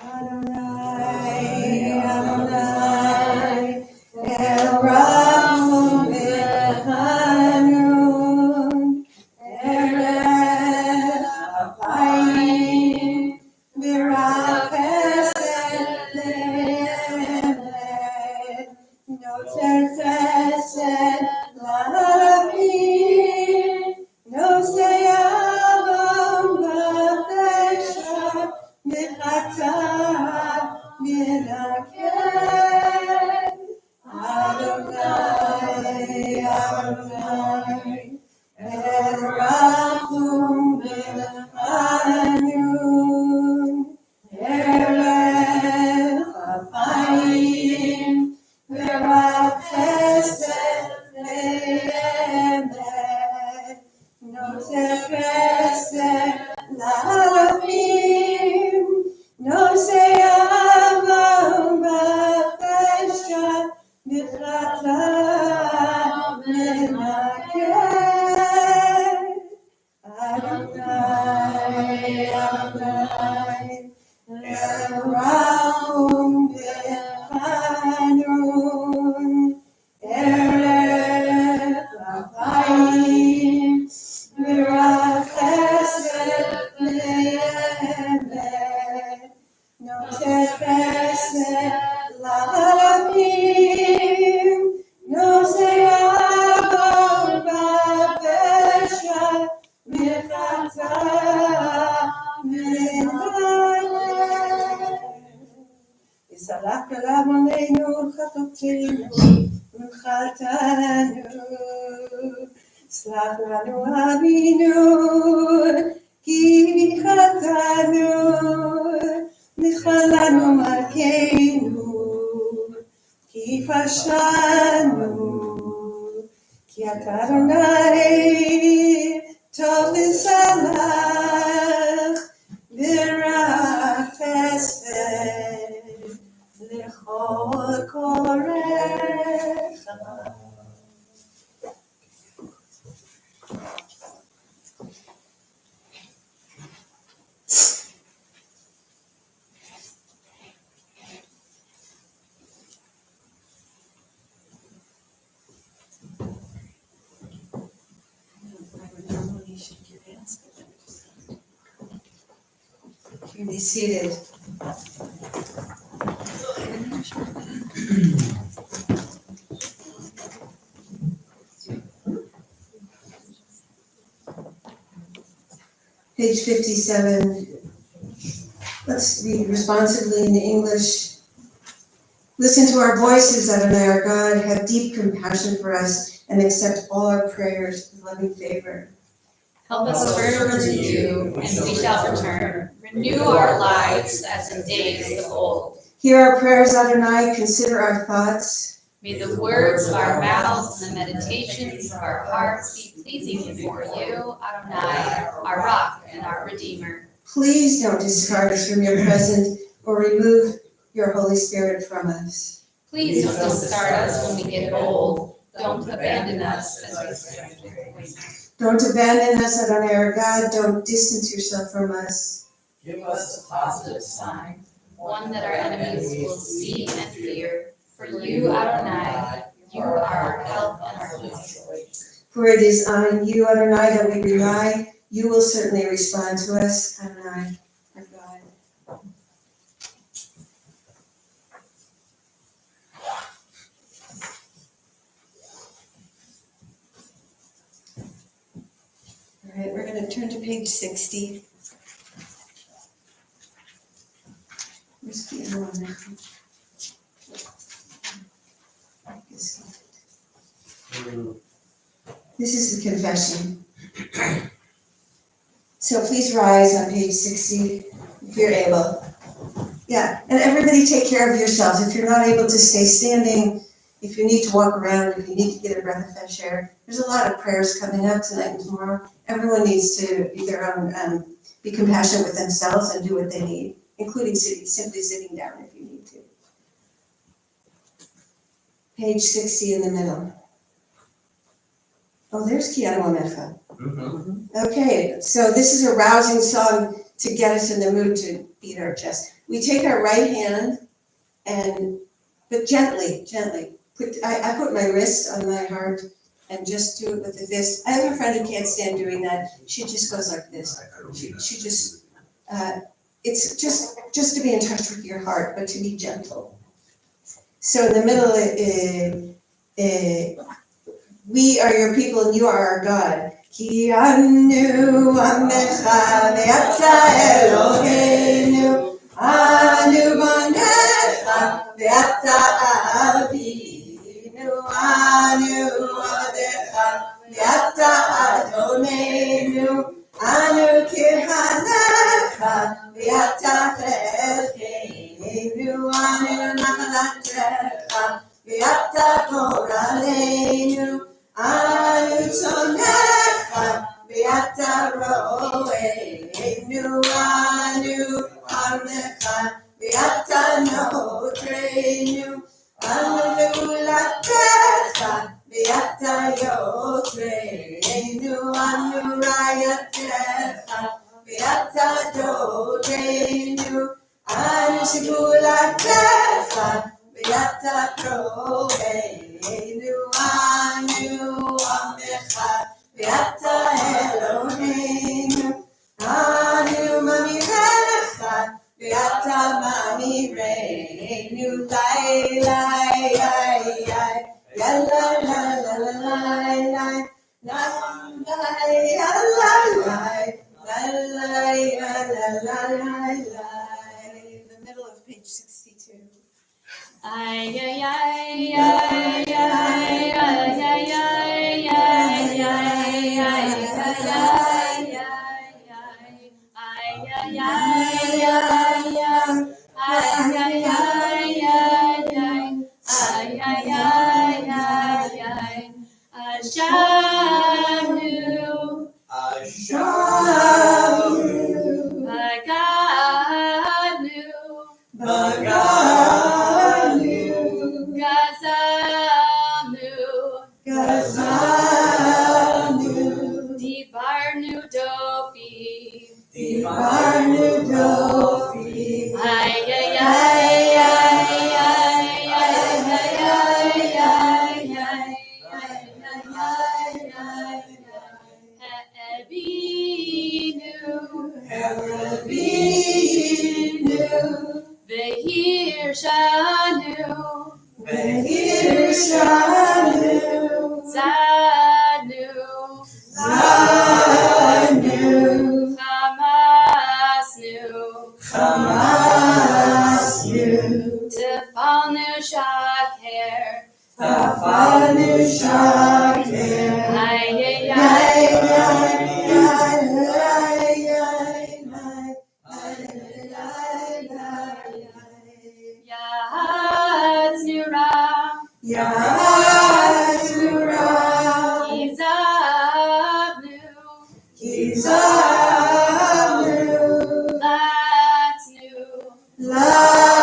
Adonai, Adonai, El Rachum V'Chanun, Erev Ha'Payim, B'Rach Chesed Le'emet, Noter Chesed La'avim, Nosei Avon B'Chesed, Mechata Menakeh, Adonai, Adonai, El Rachum V'Chanun, Erev Ha'Payim, B'Rach Chesed Le'emet, Noter Chesed La'avim, Nosei Avon B'Chesed, Mechata Menakeh. Slach lanu Avinu, ki chatanu, nichal lanu malkeinu, ki fashanu, ki ata Adonai, tov v'salach, v'rach chesed, l'chol korecha. You be seated. Page 57. Let's read responsively in English. Listen to our voices, Adonai our God. Have deep compassion for us and accept all our prayers with loving favor.
Help us turn to you, and we shall return. Renew our lives as in days of old.
Hear our prayers, Adonai. Consider our thoughts.
May the words of our mouths and the meditations of our hearts be pleasing before you, Adonai, our rock and our redeemer.
Please don't discard us from your presence or remove your Holy Spirit from us.
Please don't discard us when we get old. Don't abandon us as we stray away.
Don't abandon us, Adonai our God. Don't distance yourself from us.
Give us a positive sign.
One that our enemies will see and fear. For you, Adonai, you are our help and our healing.
For it is on you, Adonai, that we rely. You will certainly respond to us, Adonai, our God. All right, we're going to turn to page 60. Where's the other one now? This is the confession. So please rise on page 60 if you're able. Yeah, and everybody take care of yourselves. If you're not able to stay standing, if you need to walk around, if you need to get a breath of fresh air, there's a lot of prayers coming up tonight and tomorrow. Everyone needs to be their own, be compassionate with themselves and do what they need, including simply sitting down if you need to. Page 60 in the middle. Oh, there's Kiana Wamecha. Okay, so this is a rousing song to get us in the mood to beat our chest. We take our right hand but gently, I put my wrist on my heart and just do it with the fist. I have a friend who can't stand doing that. She just goes like this. She just, it's just to be in touch with your heart, but to be gentle. So in the middle, we are your people and you are our God. Ki anu amecha ve'ata Eloheinu, anu banecha ve'ata avinu, anu amecha ve'ata Adoneinu, anu kirhanecha ve'ata chelkeinu, anu nachalatecha ve'ata goraleinu, anu tzonecha ve'ata roeinu, anu amnecha ve'ata notreinu, anu geulatecha ve'ata yotreinu, anu rayatecha ve'ata doreinu, anu segulatecha ve'ata proeinu, anu amnecha ve'ata Eloheinu, anu mamirecha ve'ata mamireinu, lai lai lai lai, la la la la la lai lai, la lai la lai, la lai lai. The middle of page 62.
Ay, ay, ay, ay, ay, ay, ay, ay, ay, ay, ay. Ashanu, Baganu, Gazanu, Dibarnu Dofi, ay ay ay ay ay Behir Shanu, Zanu, Hamasnu, Tefalnu Shaker, ay ay Yahatzura, Kizabnu, Latznu,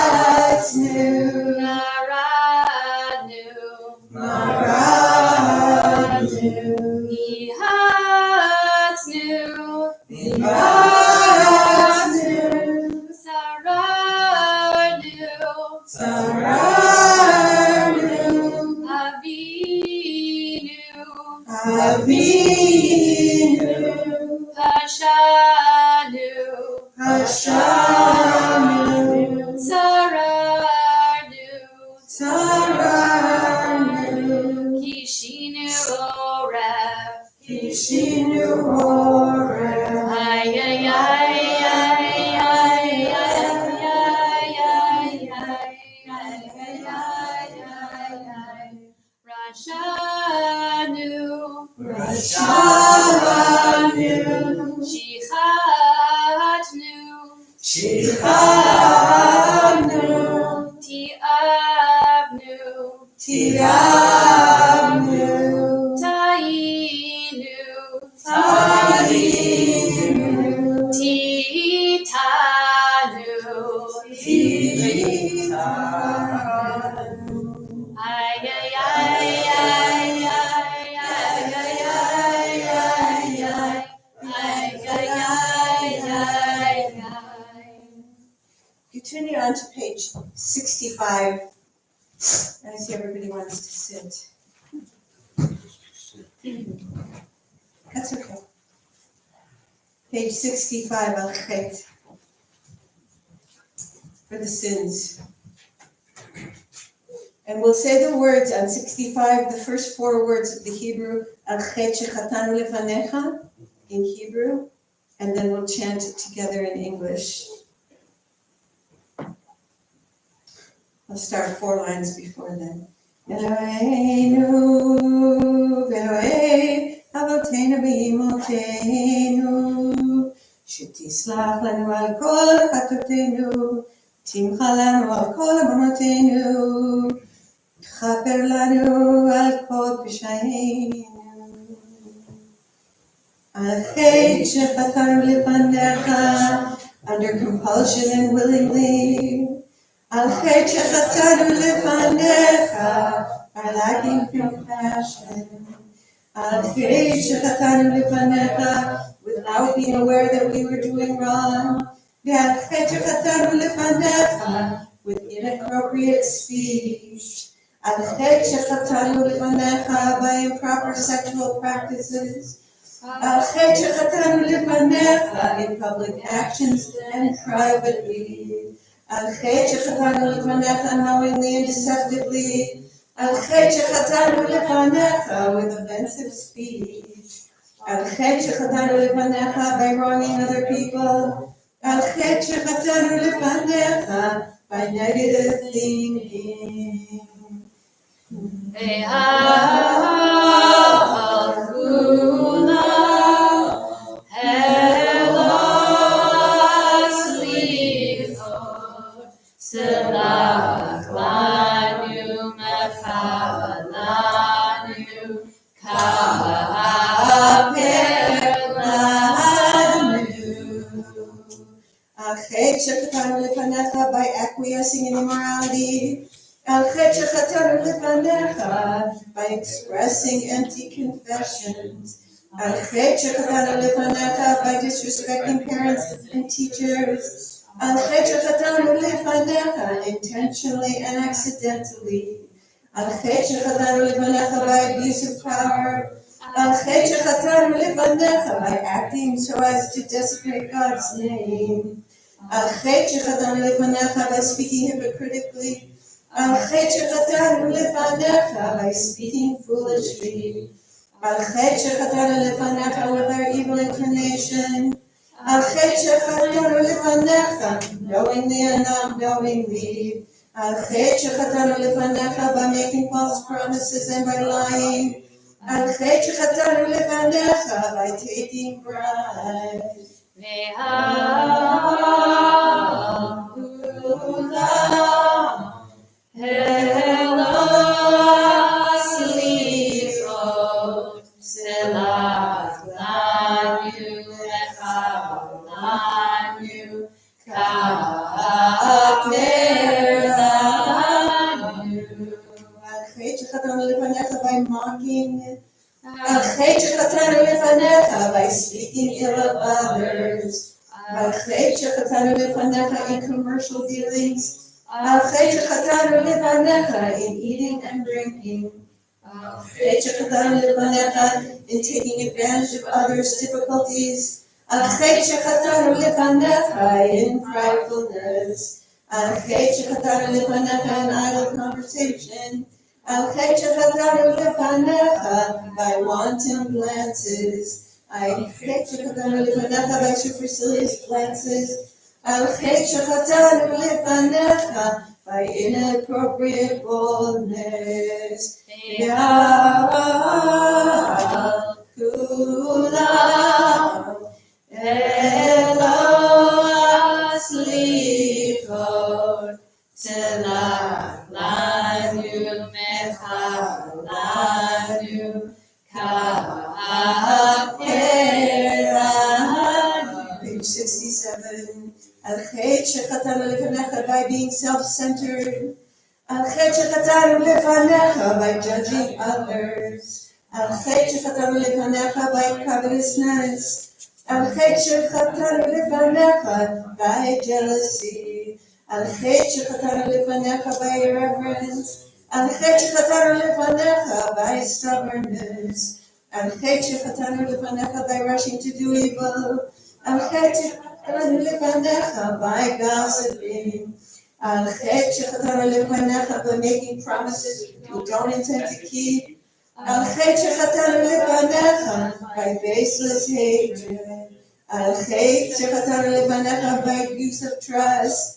Naradnu, Nihatznu, Sararnu, Avinu, Hashanu, Sararnu, Kishinu Orev, ay ay ay Rashanu, Shichatnu, Tiabnu, Tainu, Titanu, ay ay ay
Continue on to page 65. I see everybody wants to sit. That's okay. Page 65, Al-Chet, for the sins. And we'll say the words on 65, the first 4 words of the Hebrew, Al-Chet shechatanu lefanecha, in Hebrew, and then we'll chant it together in English. I'll start 4 lines before then. Eloheinu, Elohei, Avotenu v'imotenu, shetislach lanu al kol chatotenu, timcha lanu al kol amonotenu, tchaper lanu al kol p'shainu. Al chet shechatanu lefanecha, under compulsion and willingly. Al chet shechatanu lefanecha, by lacking compassion. Al chet shechatanu lefanecha, without being aware that we were doing wrong. Al chet shechatanu lefanecha, with inappropriate speech. Al chet shechatanu lefanecha, by improper sexual practices. Al chet shechatanu lefanecha, in public actions and privately. Al chet shechatanu lefanecha, knowingly and deceptively. Al chet shechatanu lefanecha, with offensive speech. Al chet shechatanu lefanecha, by wronging other people. Al chet shechatanu lefanecha, by negative thinking.
Selach lanu mechavalanu
By acquiescing in immorality. By expressing empty confessions. By disrespecting parents and teachers. Intentionally and accidentally. By abuse of power. By acting so as to desecrate God's name. By speaking hypocritically. By speaking foolishly. With our evil inclination. Knowingly and not knowingly. By making false promises and by lying. By taking bribes. By mocking. By speaking ill of others. In commercial dealings. In eating and drinking. In taking advantage of others' difficulties. In pridefulness. In idle conversation. By wanton glances. By supercilious glances. By inappropriate boldness. Page 67. By being self-centered. By judging others. By covetousness. By jealousy. By irreverence. By stubbornness. By rushing to do evil. By gossiping. By making promises you don't intend to keep. By baseless hatred. By abuse of trust.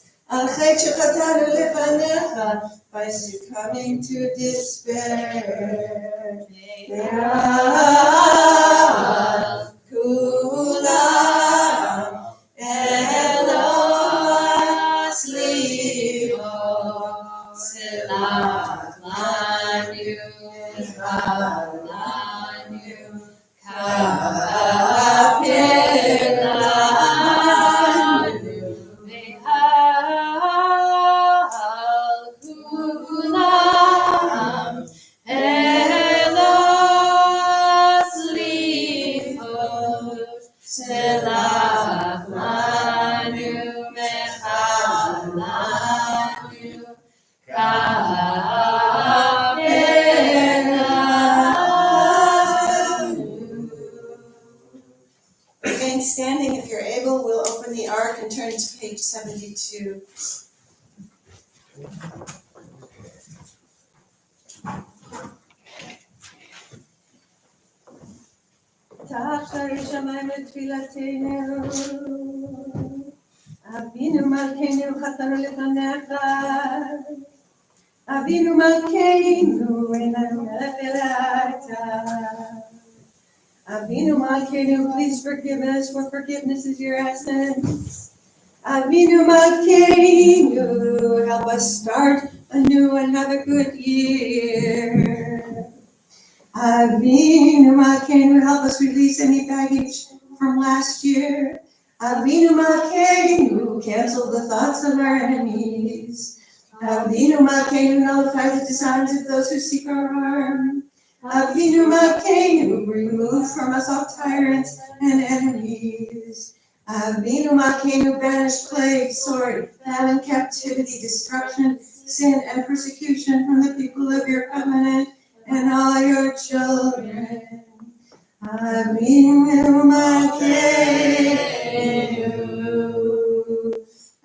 By succumbing to despair. Remain standing if you're able. We'll open the ark and turn to page 72. Avinu Malkeinu Chatanu Lefanecha. Avinu Malkeinu Enanu Melech. Avinu Malkeinu, please forgive us, for forgiveness is your essence. Avinu Malkeinu, help us start anew and have a good year. Avinu Malkeinu, help us release any baggage from last year. Avinu Malkeinu, cancel the thoughts of our enemies. Avinu Malkeinu, nullify the designs of those who seek our harm. Avinu Malkeinu, remove from us all tyrants and enemies. Avinu Malkeinu, banish plague, sword, famine, captivity, destruction, sin, and persecution from the people of your covenant and all your children. Avinu Malkeinu,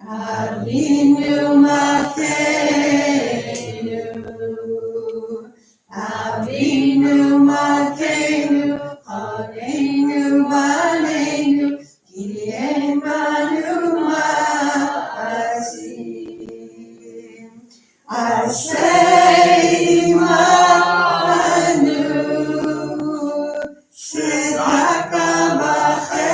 Avinu Malkeinu, Avinu Malkeinu, Aleinu Baleinu, Kiryenu Ma'asim, Asay Manu, Tzedaka b'chesed,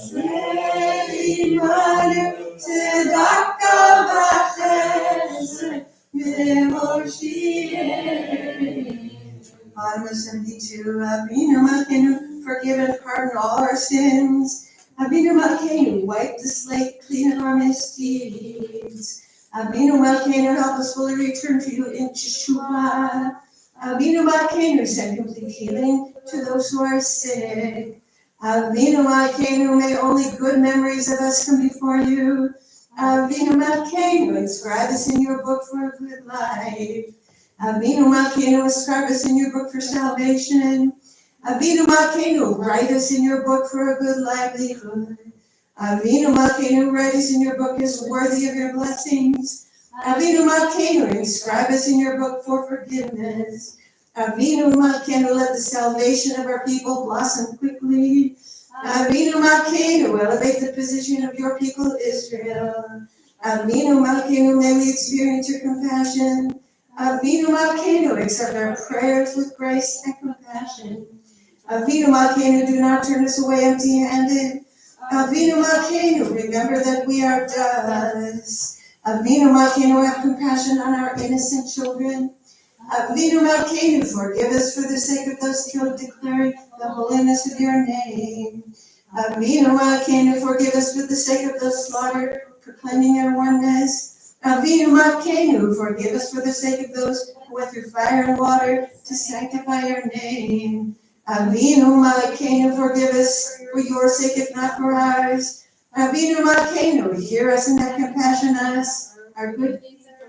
Asay Manu, Tzedaka b'chesed, Psalm 72, Avinu Malkeinu, forgive and pardon all our sins. Avinu Malkeinu, wipe the slate clean of our misdeeds. Avinu Malkeinu, help us fully return to you in Teshuvah. Avinu Malkeinu, send complete healing to those who are sick. Avinu Malkeinu, may only good memories of us come before you. Avinu Malkeinu, inscribe us in your book for a good life. Avinu Malkeinu, inscribe us in your book for salvation. Avinu Malkeinu, write us in your book for a good livelihood. Avinu Malkeinu, write us in your book as worthy of your blessings. Avinu Malkeinu, inscribe us in your book for forgiveness. Avinu Malkeinu, let the salvation of our people blossom quickly. Avinu Malkeinu, elevate the position of your people Israel. Avinu Malkeinu, may we experience your compassion. Avinu Malkeinu, accept our prayers with grace and compassion. Avinu Malkeinu, do not turn us away empty-handed. Avinu Malkeinu, remember that we are dust. Avinu Malkeinu, have compassion on our innocent children. Avinu Malkeinu, forgive us for the sake of those killed, declaring the holiness of your name. Avinu Malkeinu, forgive us for the sake of those slaughtered, proclaiming your oneness. Avinu Malkeinu, forgive us for the sake of those who went through fire and water to sanctify your name. Avinu Malkeinu, forgive us for your sake, if not for ours. Avinu Malkeinu, hear us and have compassion on us. Our good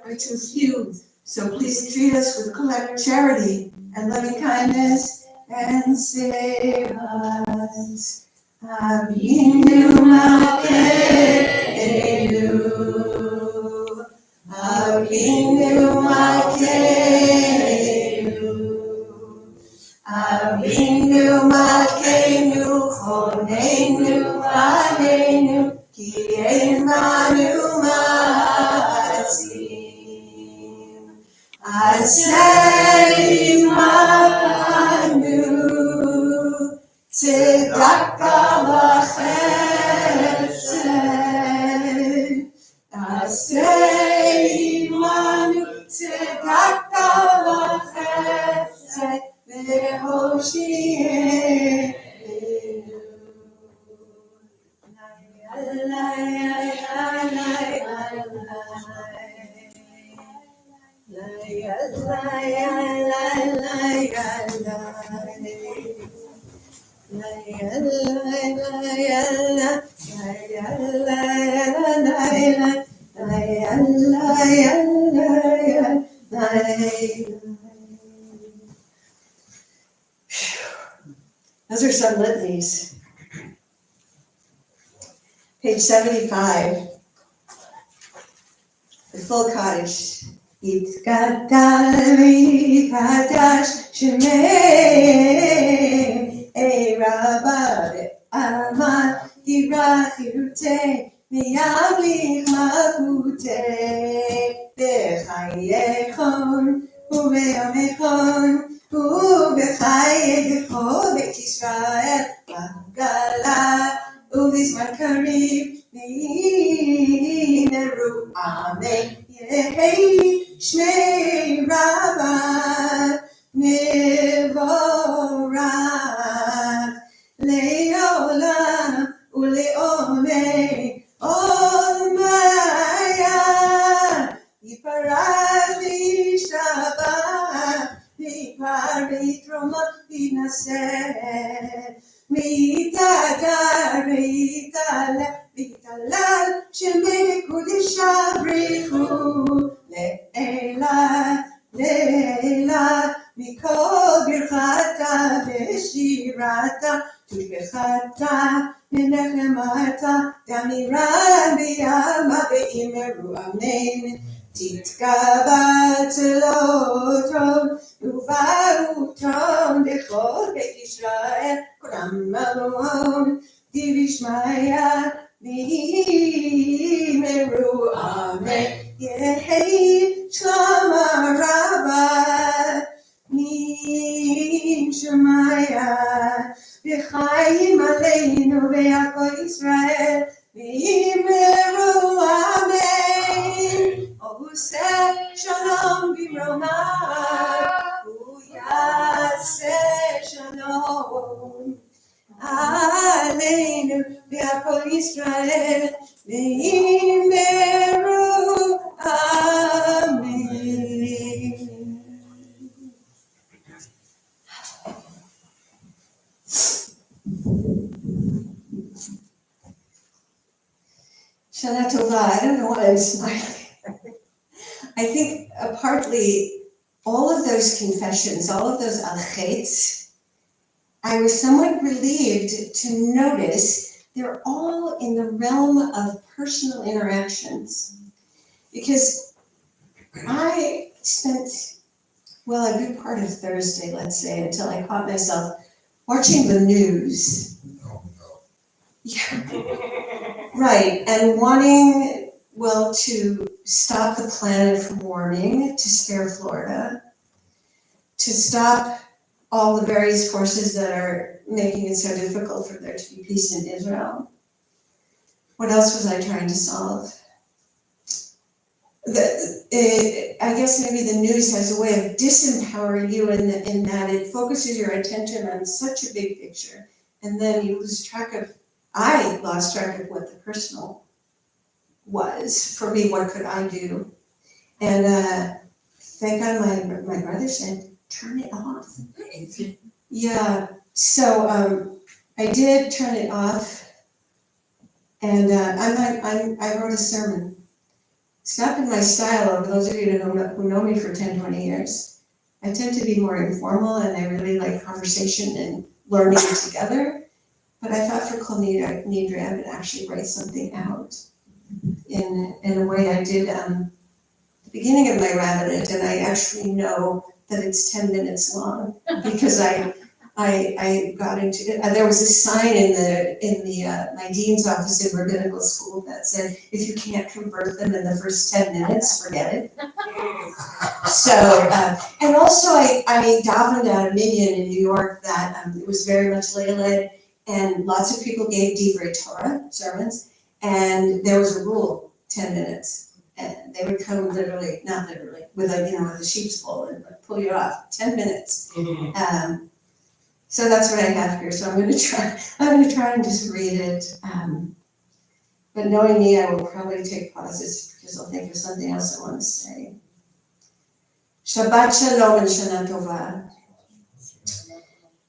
are too few, so please treat us with charity and loving kindness and save us. Avinu Malkeinu, Avinu Malkeinu, Avinu Malkeinu, Choneinu Aleinu, Kiryenu Ma'asim, Asay Manu, Tzedaka b'chesed, Asay Manu, Tzedaka b'chesed, V'hoshienu. Those are some litanies. Page 75, the full Kaddish. Yitkadal Kadash Shemei Rabba Aman Yirachirute Miyamlich Malkute Bechayechon Ubeyamechon Ubechayegecho Bet Yisrael Bagala Ubizman Karib Ne'ineru Amen Yehei Shmei יתרומם וינשא, ויתהדר ויתהלל ויתהלל שמי קודשה בריחו לעילה לעילה מכל ברכתה ושירתה תשבחתה ונחמתה דמירה בימה ואמרו אמן תתקבע צלותון ובאותון בכל בית ישראל כולם מלון דבשמיא ואמרו אמן יהי שלמה רבה משמיא וחיים עלינו ועל כל ישראל ואמרו אמן עושה שלום במרומיו הוא יעשה שלום עלינו ועל כל ישראל ואמרו אמן. Shana Tova, I don't know why I'm smiling. I think partly all of those confessions, all of those al-chets, I was somewhat relieved to notice they're all in the realm of personal interactions. Because I spent, well, a good part of Thursday, let's say, until I caught myself watching the news.
Oh, no.
Yeah. Right, and wanting, well, to stop the planet from warming, to spare Florida, to stop all the various forces that are making it so difficult for there to be peace in Israel. What else was I trying to solve? I guess maybe the news has a way of disempowering you in that it focuses your attention on such a big picture, and then you lose track of, I lost track of what the personal was. For me, what could I do? And thank God my brother said, turn it off. Yeah, so I did turn it off, and I wrote a sermon. It's not been my style, for those of you who know me for 10, 20 years. I tend to be more informal, and I really like conversation and learning together. But I thought for Kol Nidre, I would actually write something out in a way I did the beginning of my rabbinate, and I actually know that it's 10 minutes long because I got into it. There was a sign in my dean's office in rabbinical school that said, if you can't convert them in the first 10 minutes, forget it. So, and also I davened at a minyan in New York that it was very much lay-led, and lots of people gave Divrei Torah sermons, and there was a rule, 10 minutes. And they would come literally, not literally, with a sheep's wool and pull you off, 10 minutes. So that's what I have here. So I'm going to try and just read it. But knowing me, I will probably take pauses because I'll think of something else I want to say. Shabbat Shalom and Shana Tova.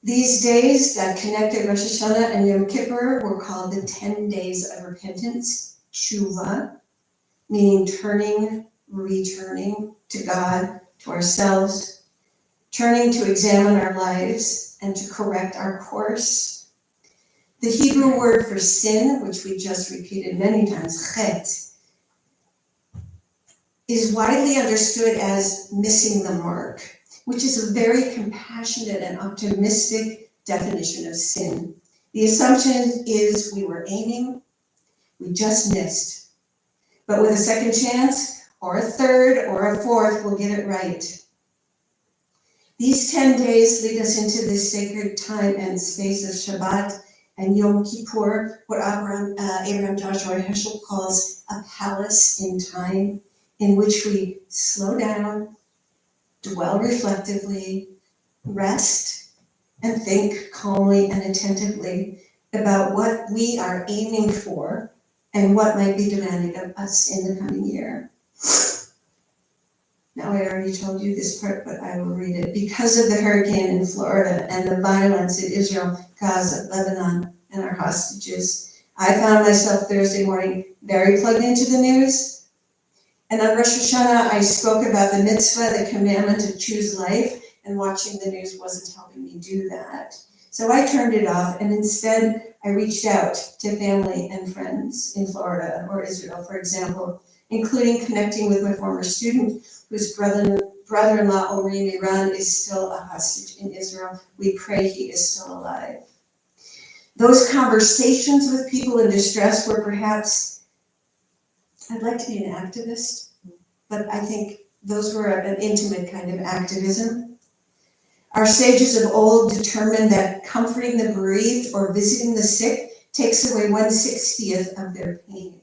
These days that connected Rosh Hashanah and Yom Kippur were called the 10 days of repentance, tshuva, meaning turning, returning to God, to ourselves, turning to examine our lives and to correct our course. The Hebrew word for sin, which we just repeated many times, chet, is widely understood as missing the mark, which is a very compassionate and optimistic definition of sin. The assumption is we were aiming, we just missed. But with a second chance, or a third, or a fourth, we'll get it right. These 10 days lead us into this sacred time and space of Shabbat and Yom Kippur, what Abraham Joshua Heschel calls a palace in time, in which we slow down, dwell reflectively, rest, and think calmly and attentively about what we are aiming for and what might be demanded of us in the coming year. Now, I already told you this part, but I will read it. Because of the hurricane in Florida and the violence in Israel, Gaza, Lebanon, and our hostages, I found myself Thursday morning very plugged into the news. And on Rosh Hashanah, I spoke about the mitzvah, the commandment to choose life, and watching the news wasn't helping me do that. So I turned it off, and instead I reached out to family and friends in Florida or Israel, for example, including connecting with my former student whose brother-in-law Omri Miran is still a hostage in Israel. We pray he is still alive. Those conversations with people in distress were perhaps, I'd like to be an activist, but I think those were an intimate kind of activism. Our sages of old determined that comforting the bereaved or visiting the sick takes away 1/60th of their pain.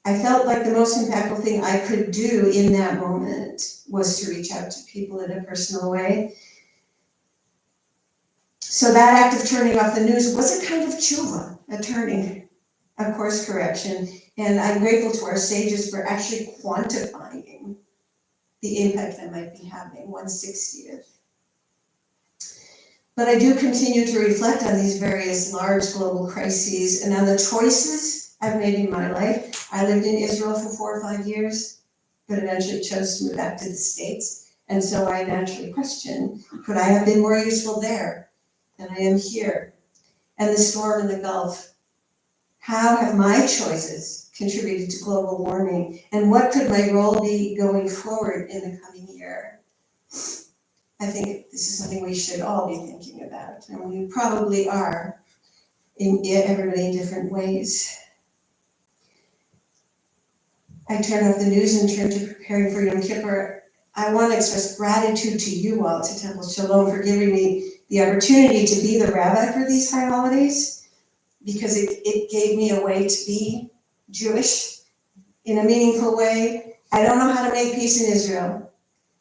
I felt like the most impactful thing I could do in that moment was to reach out to people in a personal way. So that act of turning off the news was a kind of tshuva, a turning, a course correction. And I'm grateful to our sages for actually quantifying the impact that might be having, 1/60th. But I do continue to reflect on these various large global crises and on the choices I've made in my life. I lived in Israel for 4 or 5 years, but eventually chose to move back to the States. And so I naturally questioned, could I have been more useful there than I am here? And the storm in the Gulf. How have my choices contributed to global warming? And what could my role be going forward in the coming year? I think this is something we should all be thinking about, and we probably are, everybody in different ways. I turn off the news and turn to preparing for Yom Kippur. I want to express gratitude to you all, to Temple Shalom, for giving me the opportunity to be the rabbi for these high holidays, because it gave me a way to be Jewish in a meaningful way. I don't know how to make peace in Israel,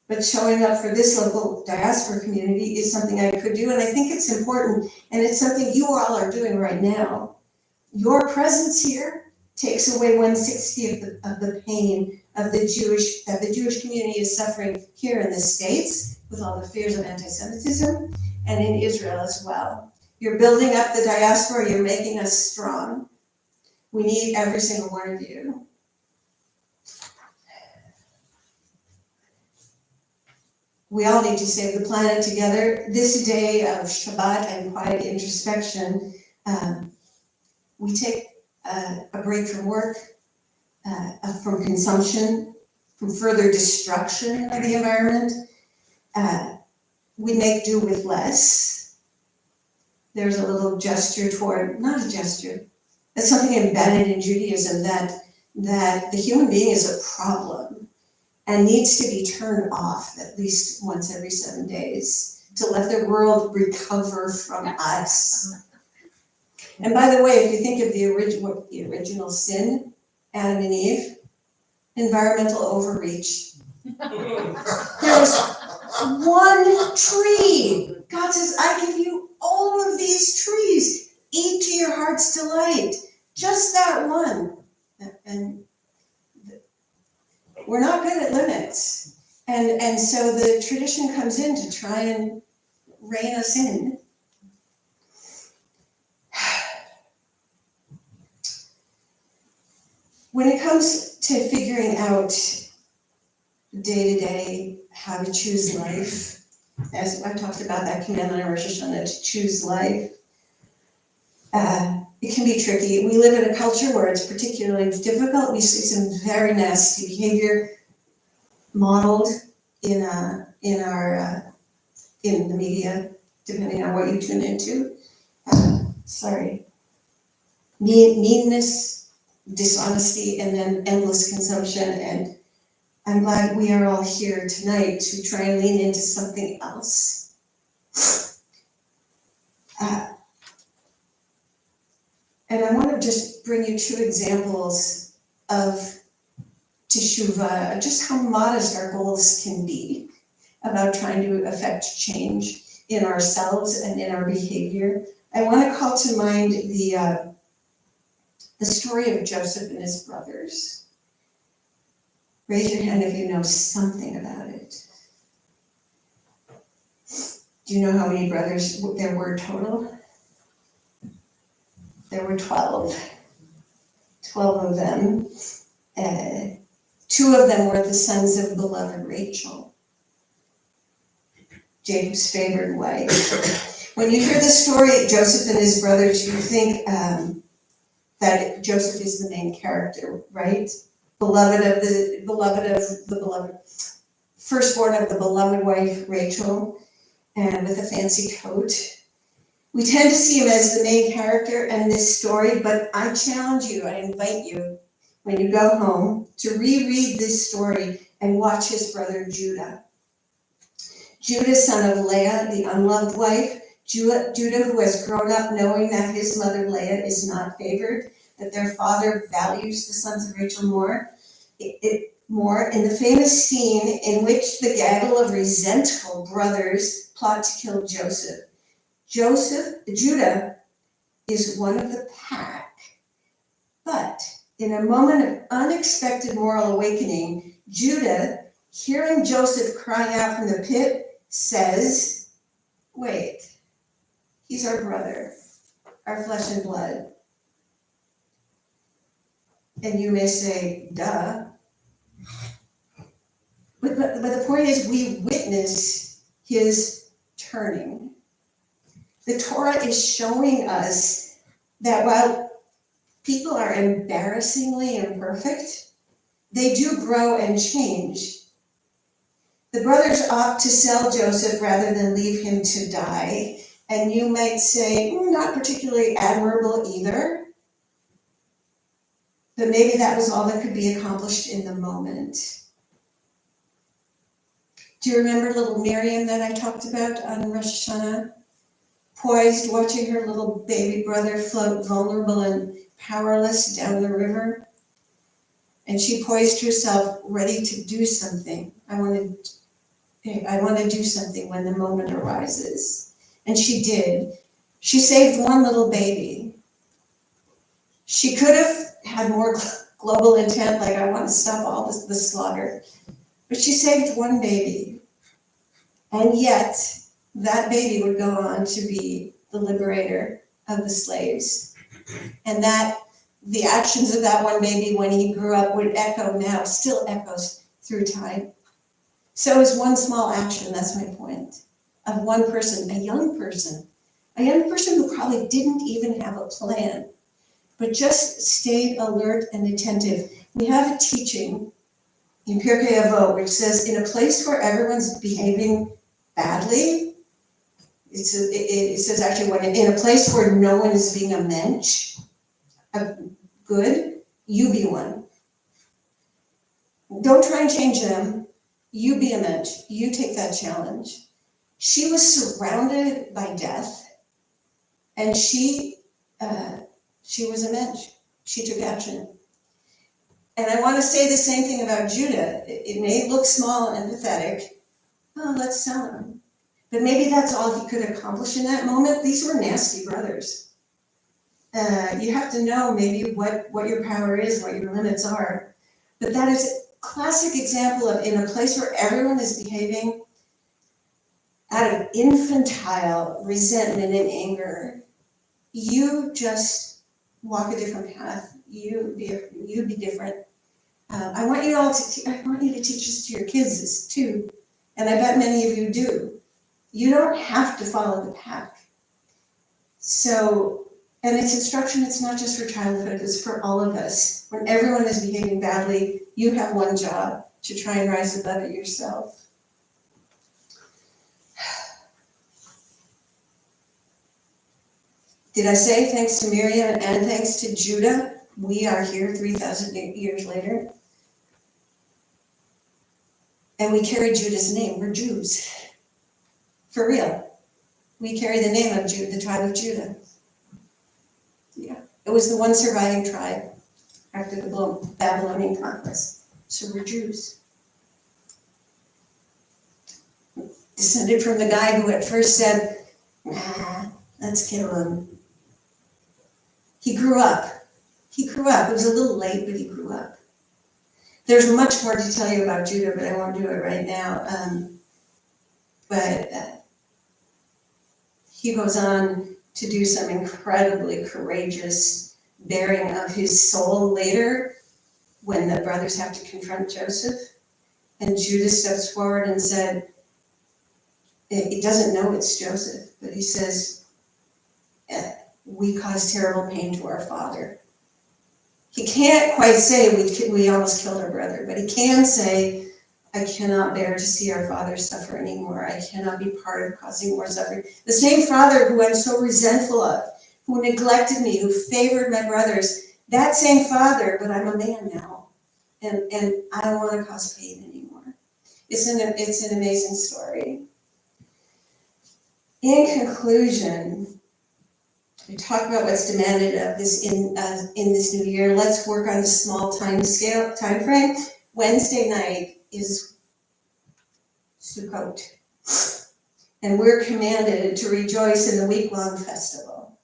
but showing up for this local diaspora community is something I could do, and I think it's important, and it's something you all are doing right now. Your presence here takes away 1/60th of the pain of that the Jewish community is suffering here in the States with all the fears of anti-Semitism, and in Israel as well. You're building up the diaspora, you're making us strong. We need every single one of you. We all need to save the planet together. This day of Shabbat and quiet introspection, we take a break from work, from consumption, from further destruction of the environment. We make do with less. There's a little gesture toward, not a gesture, that's something embedded in Judaism, that the human being is a problem and needs to be turned off at least once every 7 days to let the world recover from us. And by the way, if you think of the original sin, Adam and Eve, environmental overreach. There was one tree. God says, I give you all of these trees. Eat to your heart's delight. Just that one. And we're not good at limits. And so the tradition comes in to try and rein us in. When it comes to figuring out day to day how to choose life, as I talked about that commandment in Rosh Hashanah to choose life, it can be tricky. We live in a culture where it's particularly difficult. We see some very nasty behavior modeled in the media, depending on what you tune into. Meanness, dishonesty, and then endless consumption. And I'm glad we are all here tonight to try and lean into something else. And I want to just bring you 2 examples of teshuvah, just how modest our goals can be about trying to affect change in ourselves and in our behavior. I want to call to mind the story of Joseph and his brothers. Raise your hand if you know something about it. Do you know how many brothers there were total? There were 12. 12 of them. 2 of them were the sons of beloved Rachel, Jacob's favored wife. When you hear the story, Joseph and his brothers, you think that Joseph is the main character, right? Beloved of the beloved, firstborn of the beloved wife, Rachel, and with a fancy coat. We tend to see him as the main character in this story, but I challenge you, I invite you, when you go home, to reread this story and watch his brother Judah. Judah, son of Leah, the unloved wife, Judah who has grown up knowing that his mother Leah is not favored, that their father values the sons of Rachel more. More in the famous scene in which the gaggle of resentful brothers plot to kill Joseph. Judah is one of the pack, but in a moment of unexpected moral awakening, Judah, hearing Joseph crying out from the pit, says, wait, he's our brother, our flesh and blood. And you may say, duh. But the point is, we witness his turning. The Torah is showing us that while people are embarrassingly imperfect, they do grow and change. The brothers opt to sell Joseph rather than leave him to die. And you might say, not particularly admirable either. But maybe that was all that could be accomplished in the moment. Do you remember little Miriam that I talked about on Rosh Hashanah? Poised, watching her little baby brother float vulnerable and powerless down the river. And she poised herself, ready to do something. I want to do something when the moment arises. And she did. She saved one little baby. She could have had more global intent, like I want to stop all the slaughter. But she saved one baby. And yet, that baby would go on to be the liberator of the slaves. And that the actions of that one baby when he grew up would echo now, still echoes through time. So it was one small action, that's my point, of one person, a young person who probably didn't even have a plan, but just stayed alert and attentive. We have a teaching in Pirkei Avot which says, in a place where everyone's behaving badly, it says actually, when in a place where no one is being a mensch, good, you be one. Don't try and change them. You be a mensch. You take that challenge. She was surrounded by death, and she was a mensch. She took action. And I want to say the same thing about Judah. It may look small and pathetic. Oh, let's sell him. But maybe that's all he could accomplish in that moment. These were nasty brothers. You have to know maybe what your power is, what your limits are. But that is a classic example of, in a place where everyone is behaving out of infantile resentment and anger, you just walk a different path. You be different. I want you to teach this to your kids this too, and I bet many of you do. You don't have to follow the pack. So, and it's instruction, it's not just for childhood, it's for all of us. When everyone is behaving badly, you have one job, to try and rise above it yourself. Did I say thanks to Miriam and thanks to Judah, we are here 3,000 years later? And we carry Judah's name, we're Jews. For real. We carry the name of Judah, the tribe of Judah. Yeah, it was the one surviving tribe after the Babylonian conquest. So we're Jews. Descended from the guy who at first said, nah, let's kill him. He grew up. It was a little late, but he grew up. There's much more to tell you about Judah, but I won't do it right now. But he goes on to do some incredibly courageous bearing of his soul later when the brothers have to confront Joseph. And Judah steps forward and said, he doesn't know it's Joseph, but he says, we caused terrible pain to our father. He can't quite say we almost killed our brother, but he can say, I cannot bear to see our father suffer anymore. I cannot be part of causing more suffering. The same father who I'm so resentful of, who neglected me, who favored my brothers, that same father, but I'm a man now. And I don't want to cause pain anymore. It's an amazing story. In conclusion, we talk about what's demanded of this in this new year. Let's work on a small time frame. Wednesday night is Sukkot, and we're commanded to rejoice in the week-long festival.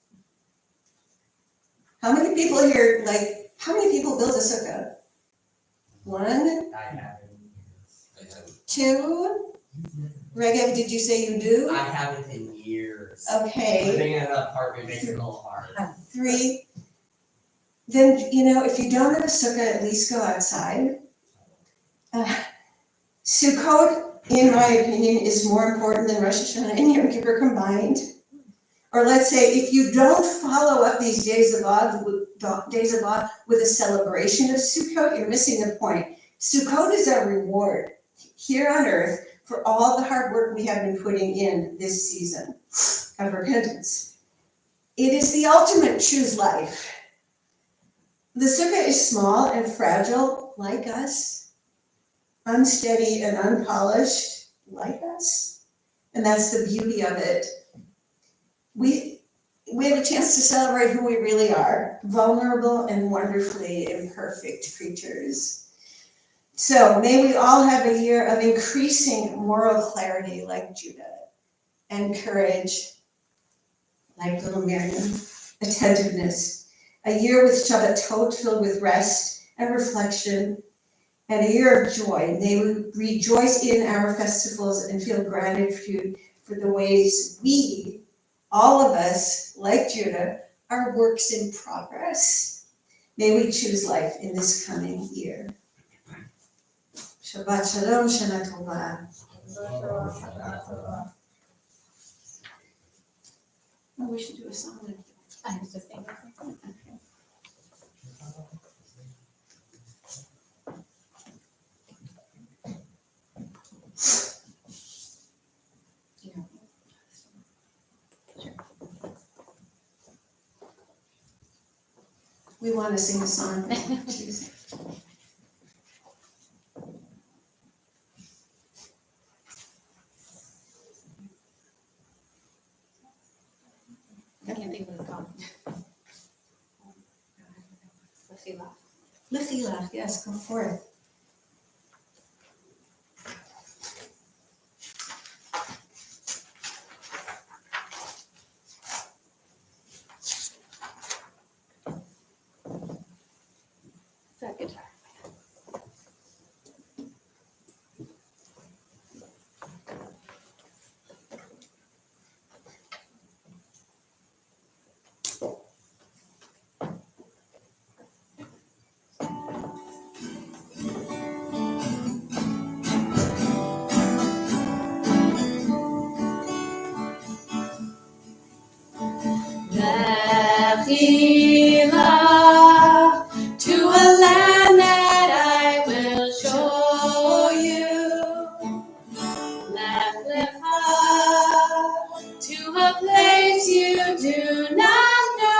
How many people here, how many people build a sukkah? 1,
I haven't.
2. Regev, did you say you do?
I haven't in years.
Okay.
Living in an apartment makes it a little hard.
3. Then, if you don't have a sukkah, at least go outside. Sukkot, in my opinion, is more important than Rosh Hashanah and Yom Kippur combined. Or let's say, if you don't follow up these days of awe with a celebration of Sukkot, you're missing the point. Sukkot is a reward here on earth for all the hard work we have been putting in this season of repentance. It is the ultimate choose life. The sukkah is small and fragile, like us, unsteady and unpolished, like us. And that's the beauty of it. We have a chance to celebrate who we really are, vulnerable and wonderfully imperfect creatures. So may we all have a year of increasing moral clarity like Judah, and courage like little Miriam, attentiveness, a year with Shabbatot filled with rest and reflection, and a year of joy. May we rejoice in our festivals and feel gratitude for the ways we, all of us, like Judah, are works in progress. May we choose life in this coming year. Shabbat Shalom, Shana Tova. Oh, we should do a song.
I was just thinking.
We want to sing a song. Choose.
I can't think of what it's called. Lefila.
Lefila, yes, go for it.
Is that guitar? To a land that I will show you. To a place you do not know.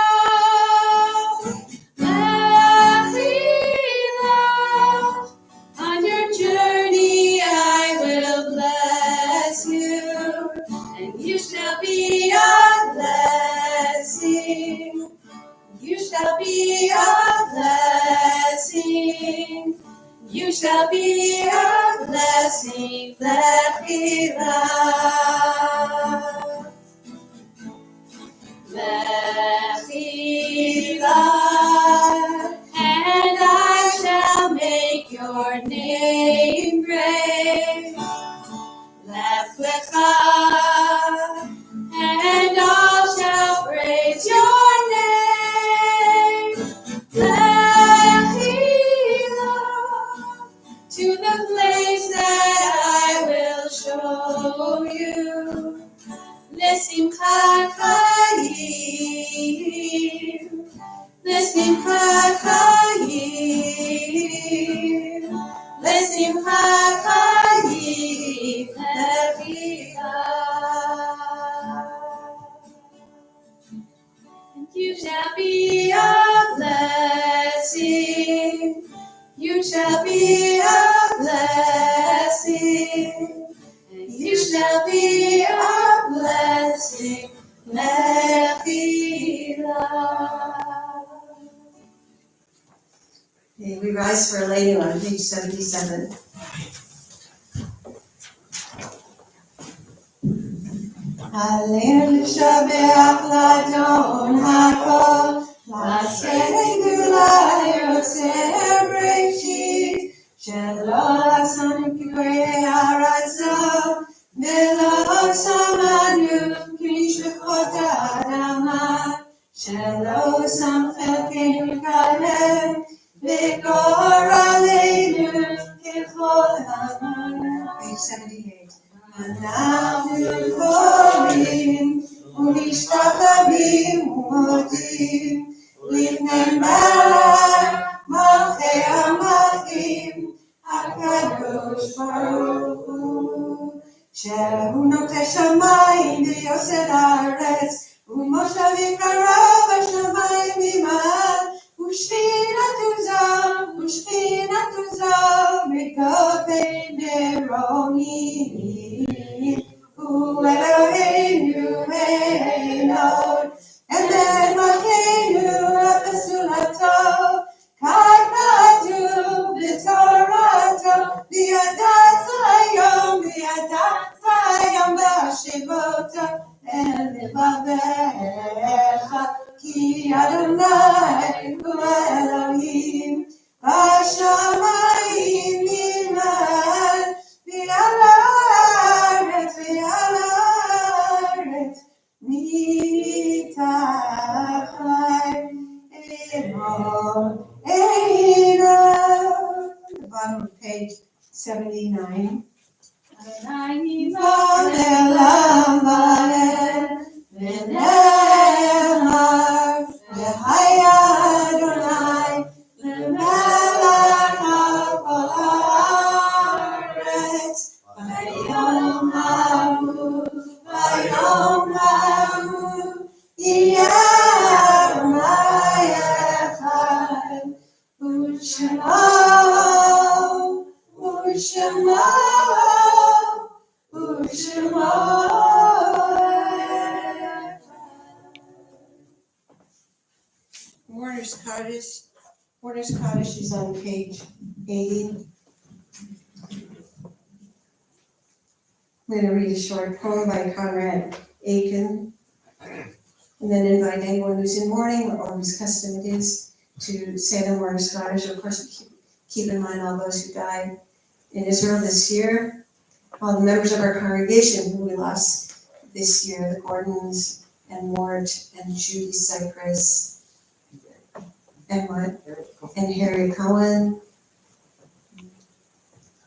On your journey I will bless you, and you shall be a blessing. You shall be a blessing. You shall be a blessing, Lefila. Lefila, and I shall make your
לשמחת חיים, לשמחת חיים, לשמחת חיים נביאה. You shall be a blessing. You shall be a blessing. You shall be a blessing. Okay, we rise for a lady on page 77. Hallel לשבח לאדון הכל, לעשה גדולה יוצר בראשית, שלא לעשנו כקוראי הרצה, ולא שמענו כשלוחות האדמה, שלא שם חלקנו כלב, וגורלנו ככל המים. Page 78. אנחנו קוראים ומשתחווים ומודים לפני מלכי המלכים הקדוש ברוך הוא, שהוא נוטה שמיים ויוסד הארץ, ומושבים קרוב השמיים ממעל, ושכינתו זו מגבי מרומים. הוא אלוהינו העליון, אמת מלכנו הפסולתו, כך כתוב בתורתו, וידעת היום בהשבותו אל לבביך, כי אדוני הוא האלוהים בשמיים ממעל, ועל הארץ מתחת אלוהינו. The bottom of page 79. Warner's Cottage is on page 80. I'm going to read a short poem by Conrad Aiken, and then invite anyone who's in mourning or whose custom it is to say the Warner's Cottage. Of course, keep in mind all those who died in Israel this year, all the members of our congregation who we lost this year, the Gordons and Mort and Judy Cypress, and Harry Cohen,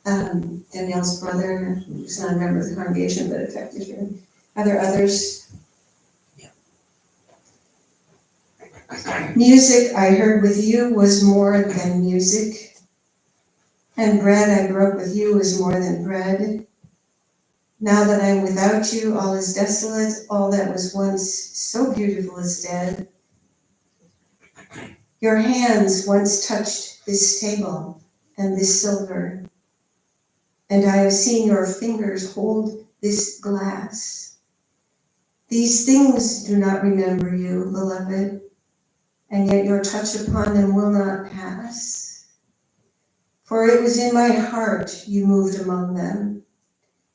Danielle's brother, who's not a member of the congregation but affected her. Are there others? Yeah. Music I heard with you was more than music, and bread I broke with you was more than bread. Now that I'm without you, all is desolate, all that was once so beautiful is dead. Your hands once touched this table and this silver, and I have seen your fingers hold this glass. These things do not remember you, beloved, and yet your touch upon them will not pass. For it was in my heart you moved among them,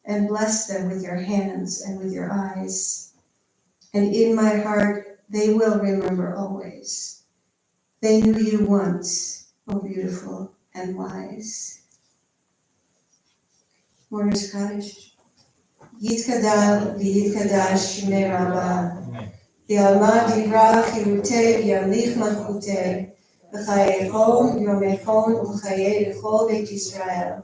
and blessed them with your hands and with your eyes. And in my heart they will remember always. They knew you once, oh beautiful and wise. Warner's Cottage. Yitkadal v'yitkadash shmei Rabbah, v'alma divra chirutei v'yamlich malchutei, v'chayechon yomechon u'chayei l'chol Beit Yisrael,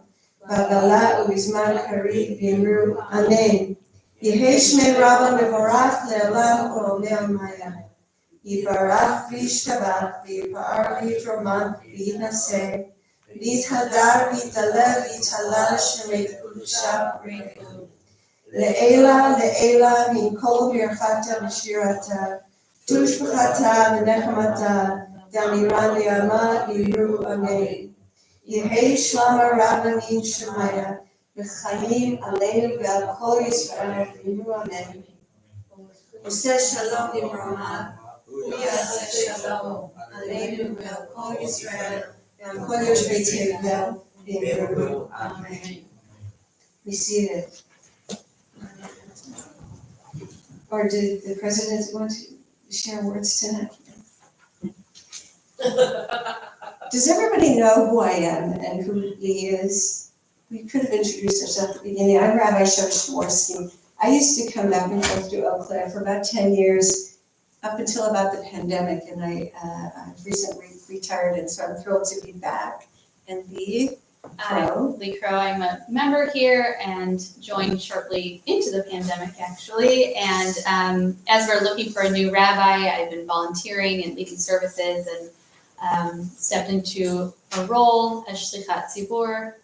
v'agala u'bizman karib v'imru amen. יהי שמי רבא מבורך לעולם ולעולמי עלמיה. יברך וישתבח ויפאר ויתרומם ויתנשא ויתהדר ויתעלה ויתהלל שמי קדושה ובריחו. לעילה לעילה מכל ברכתה ושירתה תושבחתה ונחמתה דמירן ליעמה ויראו אמן. יהי שלמה רבא מן שמיה וחיים עלינו ועל כל ישראל ויראו אמן. עושה שלום במרומיו ויעשה שלום עלינו ועל כל ישראל ועל כל יושבי תבל ויראו אמן. Be seated. Or did the president want to share words tonight? Does everybody know who I am and who he is? We could have introduced ourselves at the beginning. I'm Rabbi Shoshorsky. I used to come back and forth to Eau Claire for about 10 years, up until about the pandemic, and I've recently retired, and so I'm thrilled to be back and be
I'm Lee Crow. I'm a member here and joined shortly into the pandemic, actually. And as we're looking for a new rabbi, I've been volunteering and leading services and stepped into a role as Shlichat Tzibur,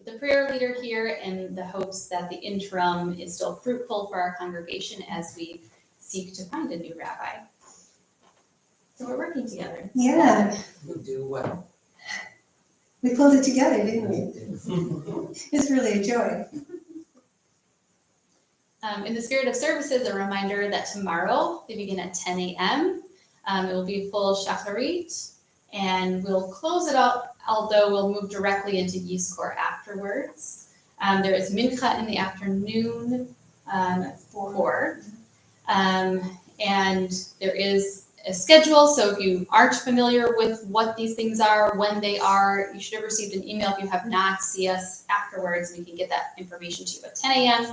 the prayer leader here, in the hopes that the interim is still fruitful for our congregation as we seek to find a new rabbi. So we're working together.
Yeah,
You do well.
we pulled it together, didn't we? It's really a joy.
In the spirit of services, a reminder that tomorrow they begin at 10 a.m. It will be full shacharit, and we'll close it out, although we'll move directly into Yizkor afterwards. There is mincha in the afternoon at 4. And there is a schedule, so if you aren't familiar with what these things are, when they are, you should have received an email. If you have not, see us afterwards. We can get that information to you at 10 a.m.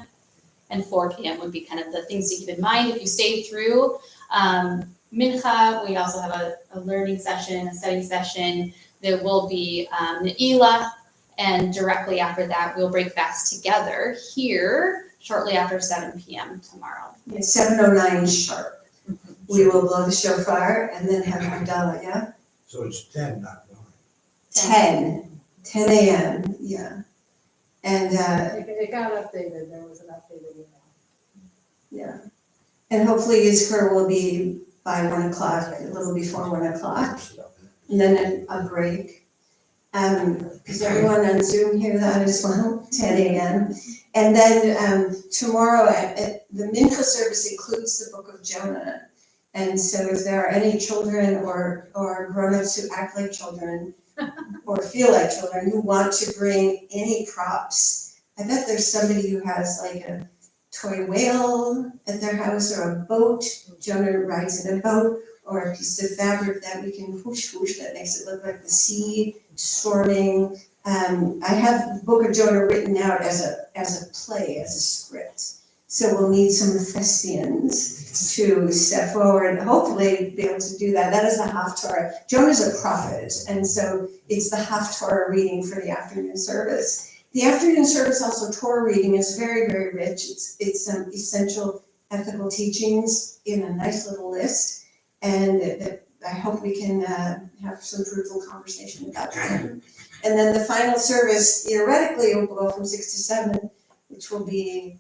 and 4 p.m. would be kind of the things to keep in mind. If you stay through mincha, we also have a learning session, a study session. There will be ne'ilah, and directly after that, we'll break fast together here shortly after 7 p.m. tomorrow.
It's 7:09 sharp. We will blow the shofar and then have Havdalah, yeah?
So it's 10, not 9.
10 a.m., yeah. And,
It got updated, there was an updated email.
yeah. And hopefully Yizkor will be by 1 o'clock, a little before 1 o'clock, and then a break. Is everyone on Zoom hear that as well? 10 a.m. And then tomorrow, the mincha service includes the book of Jonah. And so if there are any children or grown-ups who act like children or feel like children who want to bring any props, I bet there's somebody who has like a toy whale at their house or a boat. Jonah rides in a boat, or a piece of fabric that we can whoosh that makes it look like the sea storming. I have the book of Jonah written out as a play, as a script. So we'll need some thespians to step forward, hopefully be able to do that. That is the Haftarah. Jonah's a prophet, and so it's the Haftarah reading for the afternoon service. The afternoon service, also Torah reading, is very, very rich. It's some essential ethical teachings in a nice little list, and I hope we can have some fruitful conversation about that. And then the final service, theoretically, will go from 6 to 7, which will be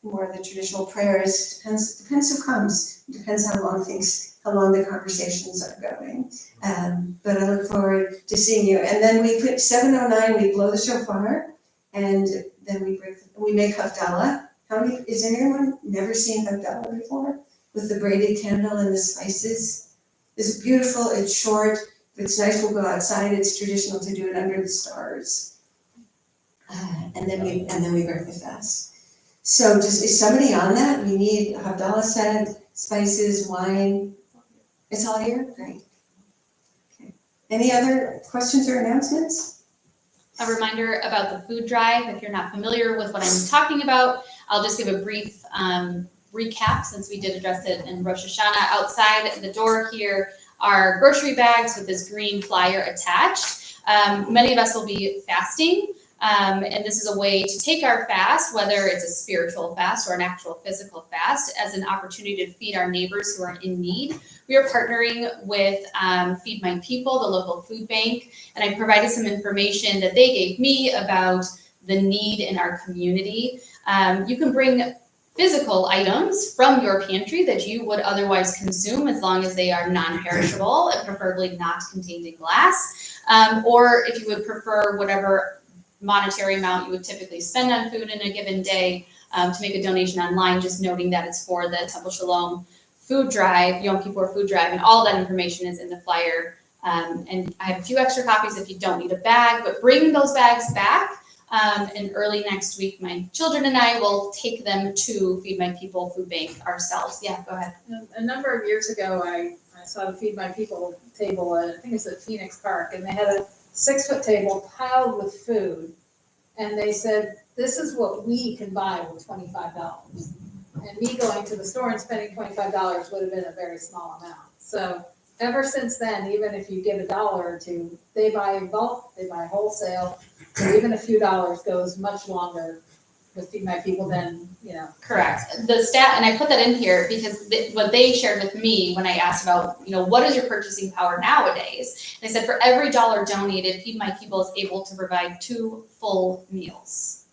more of the traditional prayers. Depends who comes. Depends how long the conversations are going. But I look forward to seeing you. And then we put 7:09. We blow the shofar, and then we make Havdalah. Is anyone never seen Havdalah before? With the braided candle and the spices. It's beautiful. It's short. If it's nice, we'll go outside. It's traditional to do it under the stars. And then we break the fast. So is somebody on that? We need Havdalah said, spices, wine. It's all here? Great. Okay. Any other questions or announcements?
A reminder about the food drive. If you're not familiar with what I'm talking about, I'll just give a brief recap, since we did address it in Rosh Hashanah. Outside the door here are grocery bags with this green flyer attached. Many of us will be fasting. And this is a way to take our fast, whether it's a spiritual fast or an actual physical fast, as an opportunity to feed our neighbors who are in need. We are partnering with Feed My People, the local food bank, and I provided some information that they gave me about the need in our community. You can bring physical items from your pantry that you would otherwise consume as long as they are non-perishable and preferably not contained in glass. Or if you would prefer whatever monetary amount you would typically spend on food in a given day, to make a donation online, just noting that it's for the Temple Shalom food drive, Yom Kippur food drive, and all that information is in the flyer. And I have a few extra copies if you don't need a bag, but bring those bags back. And early next week, my children and I will take them to Feed My People food bank ourselves. Yeah, go ahead.
A number of years ago, I saw the Feed My People table at, I think it's at Phoenix Park, and they had a 6-foot table piled with food. And they said, this is what we can buy with $25. And me going to the store and spending $25 would have been a very small amount. So ever since then, even if you give $1 or $2, they buy in bulk, they buy wholesale. So even a few dollars goes much longer with Feed My People than,
Correct. The stat, and I put that in here because what they shared with me when I asked about, what is your purchasing power nowadays? They said for every $1 donated, Feed My People is able to provide 2 full meals.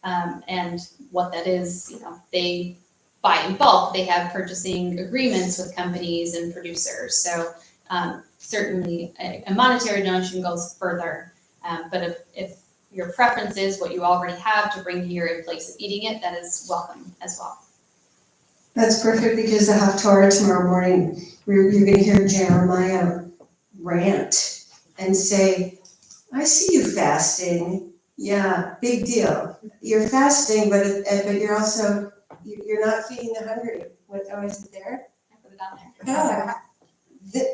And what that is, they buy in bulk. They have purchasing agreements with companies and producers. So certainly a monetary donation goes further. But if your preference is what you already have to bring here in place of eating it, that is welcome as well.
That's perfect because the Haftarah tomorrow morning, you're gonna hear Jeremiah rant and say, I see you fasting. Yeah, big deal. You're fasting, but you're also, you're not feeding the hungry. Is it there?
I put it on there.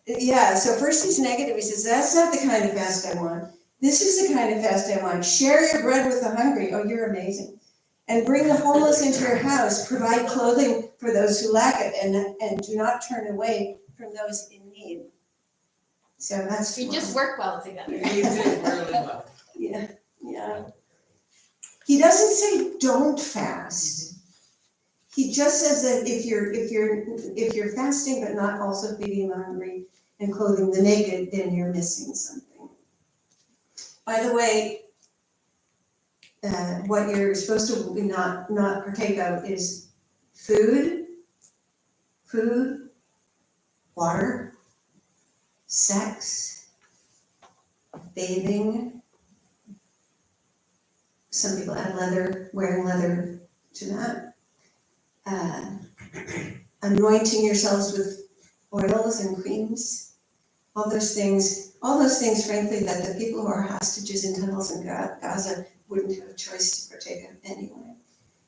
Yeah, so first he's negative. He says, that's not the kind of fast I want. This is the kind of fast I want. Share your bread with the hungry. Oh, you're amazing. And bring the homeless into your house. Provide clothing for those who lack it, and do not turn away from those in need. So that's
We just work well together.
You did really well.
Yeah. He doesn't say don't fast. He just says that if you're fasting but not also feeding the hungry and clothing the naked, then you're missing something. By the way, what you're supposed to not partake of is food, water, sex, bathing. Some people add leather, wearing leather to that. Anointing yourselves with oils and creams. All those things, frankly, that the people who are hostages in tunnels in Gaza wouldn't have a choice to partake of anyway.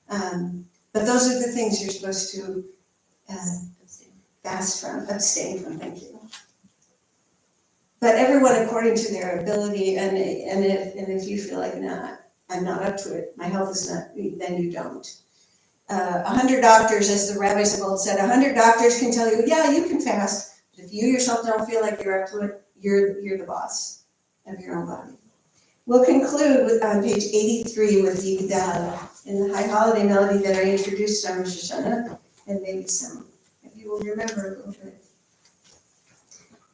But those are the things you're supposed to abstain from, thank you. But everyone according to their ability, and if you feel like, nah, I'm not up to it, my health is not, then you don't. 100 doctors, as the rabbis of old said, 100 doctors can tell you, yeah, you can fast. But if you yourself don't feel like you're up to it, you're the boss of your own body. We'll conclude on page 83 with the Yigdal in the high holiday melody that I introduced on Rosh Hashanah, and maybe some of you will remember a little bit.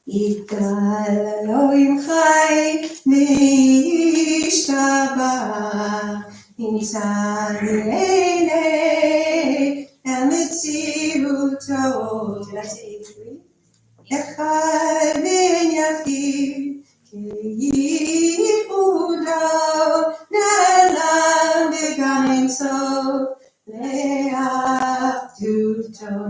Yigdal Elohim Chai Mishtabach Inside and Mitziruto. Did I say 83? Echad ben Yachid Yehuda Ne'elam Began Ein Sof Le'achduto.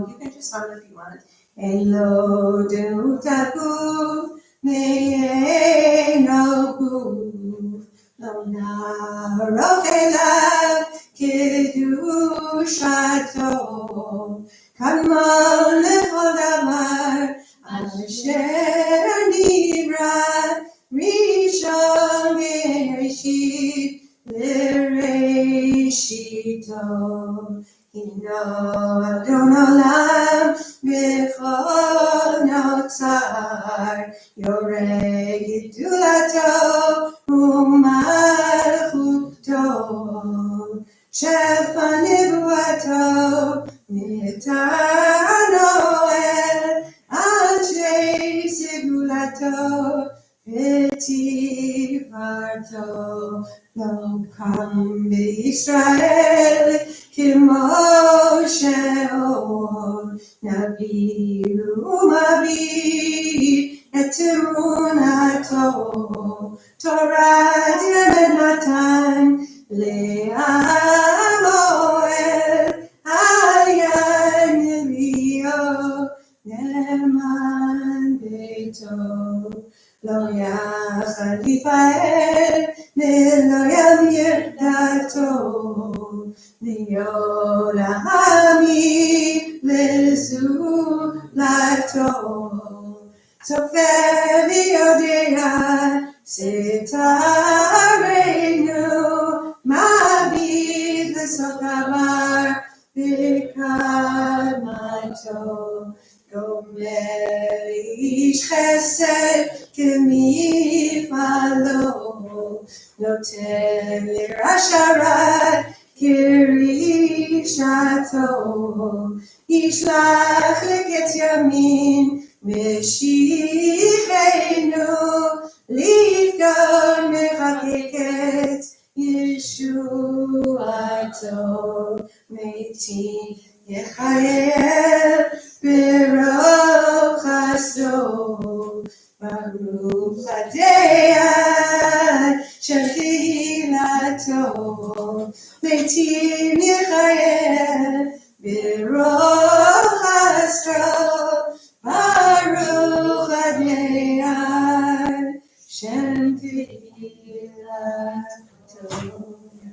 You can just hum if you want. Elo Dutaguf Me'eno Guf Lo Narok Elav Kedushato Kamol Lechol Davar Asher Nivra Rishon Bereshit Bereshito Hino Adon Olam Bechol Notzar Yoreh Gidulato
לפניבואתו, נתנו אל אנשי סגולתו, ותפארתו. לא קם בישראל כמו שאול, נביא ומביא את אמונתו. תורת ילד נתן לעמו, אל היה נביאו למען ביתו. לא יחד יפעל ולא ימיר דתו, להיות לעמי ולזולתו. צופה ויודע סתרנו, מביט לסוף דבר בקדמתו. גומר איש חסד כמפעלו, נותן לרשע רע כרשעתו. ישלח לקץ ימין משיחנו, לפקוד מחקקת ישועתו. מתים יחייל ברוב חסדו, ברוך הדיין של תהילתו. מתים יחייל ברוב חסדו, ברוך הדיין של תהילתו.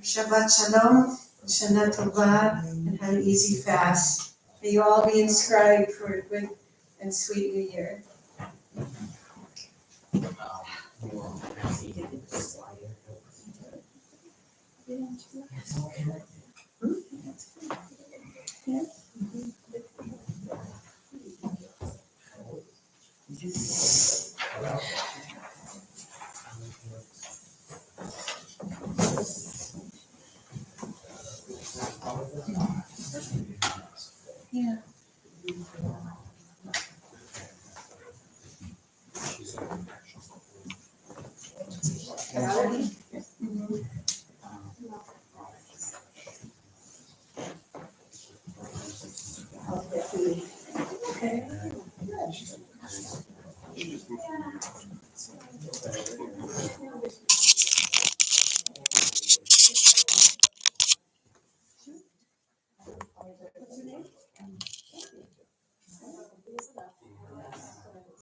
Shabbat Shalom, Shana Tova, and have an easy fast. May you all be inscribed for a good and sweet new year. Yeah.